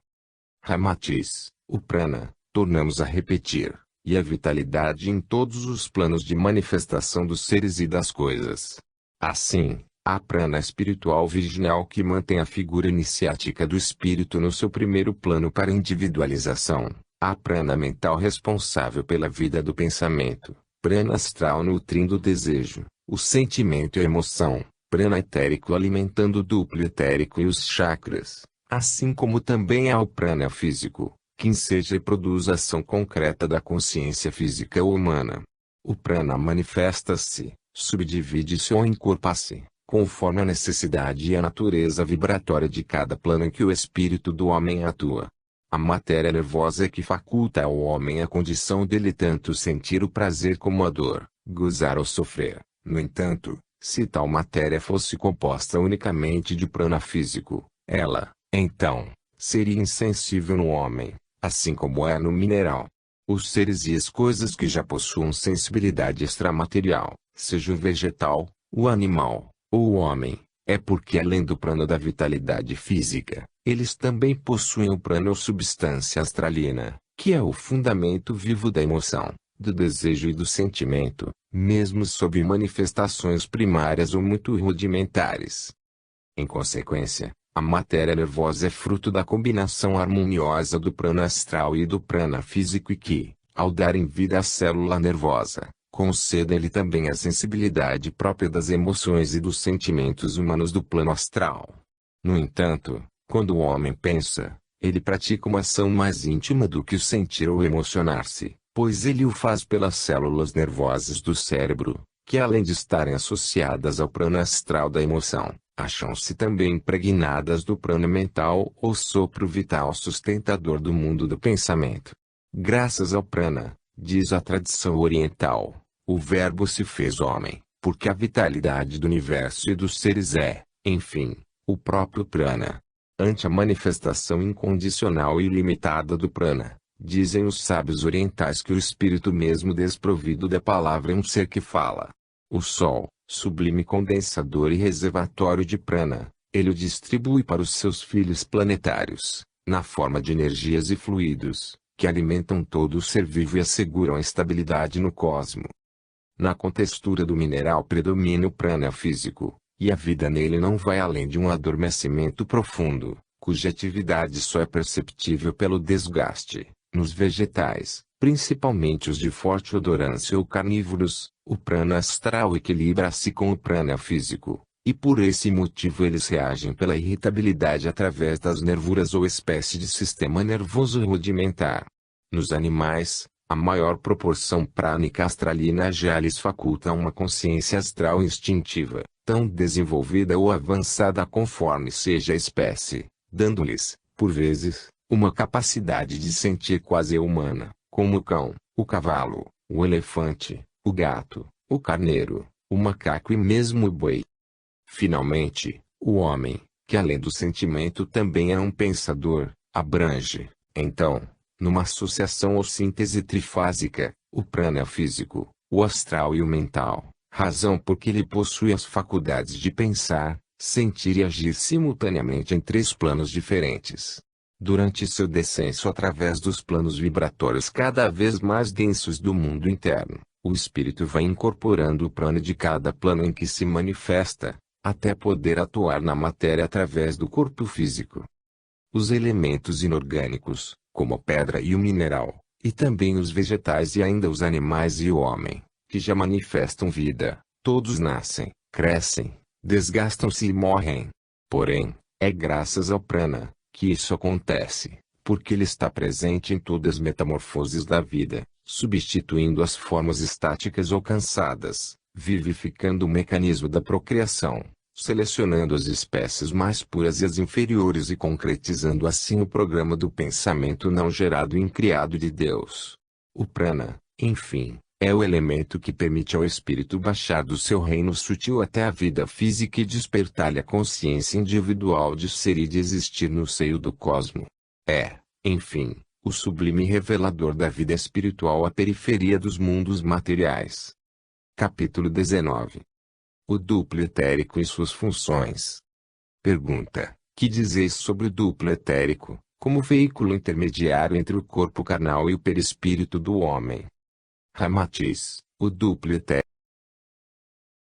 S1: Ramatiz, o prana, tornamos a repetir, e a vitalidade em todos os planos de manifestação dos seres e das coisas. Assim, a prana espiritual virginal que mantém a figura iniciática do espírito no seu primeiro plano para individualização, a prana mental responsável pela vida do pensamento, prana astral nutrindo o desejo, o sentimento e a emoção, prana etérico alimentando o duplo etérico e os chakras, assim como também há o prana físico, que enseja e produz a ação concreta da consciência física humana. O prana manifesta-se, subdivide-se ou encorpa-se, conforme a necessidade e a natureza vibratória de cada plano em que o espírito do homem atua. A matéria nervosa é que faculta ao homem a condição dele tanto sentir o prazer como a dor, gozar ou sofrer. No entanto, se tal matéria fosse composta unicamente de prana físico, ela, então, seria insensível no homem, assim como é no mineral. Os seres e as coisas que já possuam sensibilidade extramaterial, seja o vegetal, o animal, ou o homem, é porque além do prana da vitalidade física, eles também possuem o prana ou substância astralina, que é o fundamento vivo da emoção, do desejo e do sentimento, mesmo sob manifestações primárias ou muito rudimentares. Em consequência, a matéria nervosa é fruto da combinação harmoniosa do prana astral e do prana físico e que, ao darem vida à célula nervosa, concedem-lhe também a sensibilidade própria das emoções e dos sentimentos humanos do plano astral. No entanto, quando o homem pensa, ele pratica uma ação mais íntima do que o sentir ou emocionar-se, pois ele o faz pelas células nervosas do cérebro, que além de estarem associadas ao plano astral da emoção, acham-se também impregnadas do prana mental ou sopro vital sustentador do mundo do pensamento. Graças ao prana, diz a tradição oriental, o Verbo se fez homem, porque a vitalidade do universo e dos seres é, enfim, o próprio prana. Ante a manifestação incondicional e ilimitada do prana, dizem os sábios orientais que o espírito mesmo desprovido da palavra é um ser que fala. O Sol, sublime condensador e reservatório de prana, ele o distribui para os seus filhos planetários, na forma de energias e fluidos, que alimentam todo o ser vivo e asseguram a estabilidade no cosmo. Na contextura do mineral predomina o prana físico, e a vida nele não vai além de um adormecimento profundo, cuja atividade só é perceptível pelo desgaste. Nos vegetais, principalmente os de forte odorância ou carnívoros, o prana astral equilibra-se com o prana físico, e por esse motivo eles reagem pela irritabilidade através das nervuras ou espécie de sistema nervoso rudimentar. Nos animais, a maior proporção prânica astralina já lhes faculta uma consciência astral instintiva, tão desenvolvida ou avançada conforme seja a espécie, dando-lhes, por vezes, uma capacidade de sentir quase humana, como o cão, o cavalo, o elefante, o gato, o carneiro, o macaco e mesmo o boi. Finalmente, o homem, que além do sentimento também é um pensador, abrange, então, numa associação ou síntese trifásica, o prana físico, o astral e o mental, razão porque ele possui as faculdades de pensar, sentir e agir simultaneamente em três planos diferentes. Durante seu descenso através dos planos vibratórios cada vez mais densos do mundo interno, o espírito vai incorporando o prana de cada plano em que se manifesta, até poder atuar na matéria através do corpo físico. Os elementos inorgânicos, como a pedra e o mineral, e também os vegetais e ainda os animais e o homem, que já manifestam vida, todos nascem, crescem, desgastam-se e morrem. Porém, é graças ao prana que isso acontece, porque ele está presente em todas as metamorfoses da vida, substituindo as formas estáticas ou cansadas, vivificando o mecanismo da procriação, selecionando as espécies mais puras e as inferiores e concretizando assim o programa do pensamento não gerado e incriado de Deus. O prana, enfim, é o elemento que permite ao espírito baixar do seu reino sutil até a vida física e despertar-lhe a consciência individual de ser e de existir no seio do cosmo. É, enfim, o sublime revelador da vida espiritual à periferia dos mundos materiais. Capítulo 19. O duplo etérico e suas funções. Pergunta: que dizeis sobre o duplo etérico, como veículo intermediário entre o corpo carnal e o perispírito do homem? Ramatiz: o duplo etérico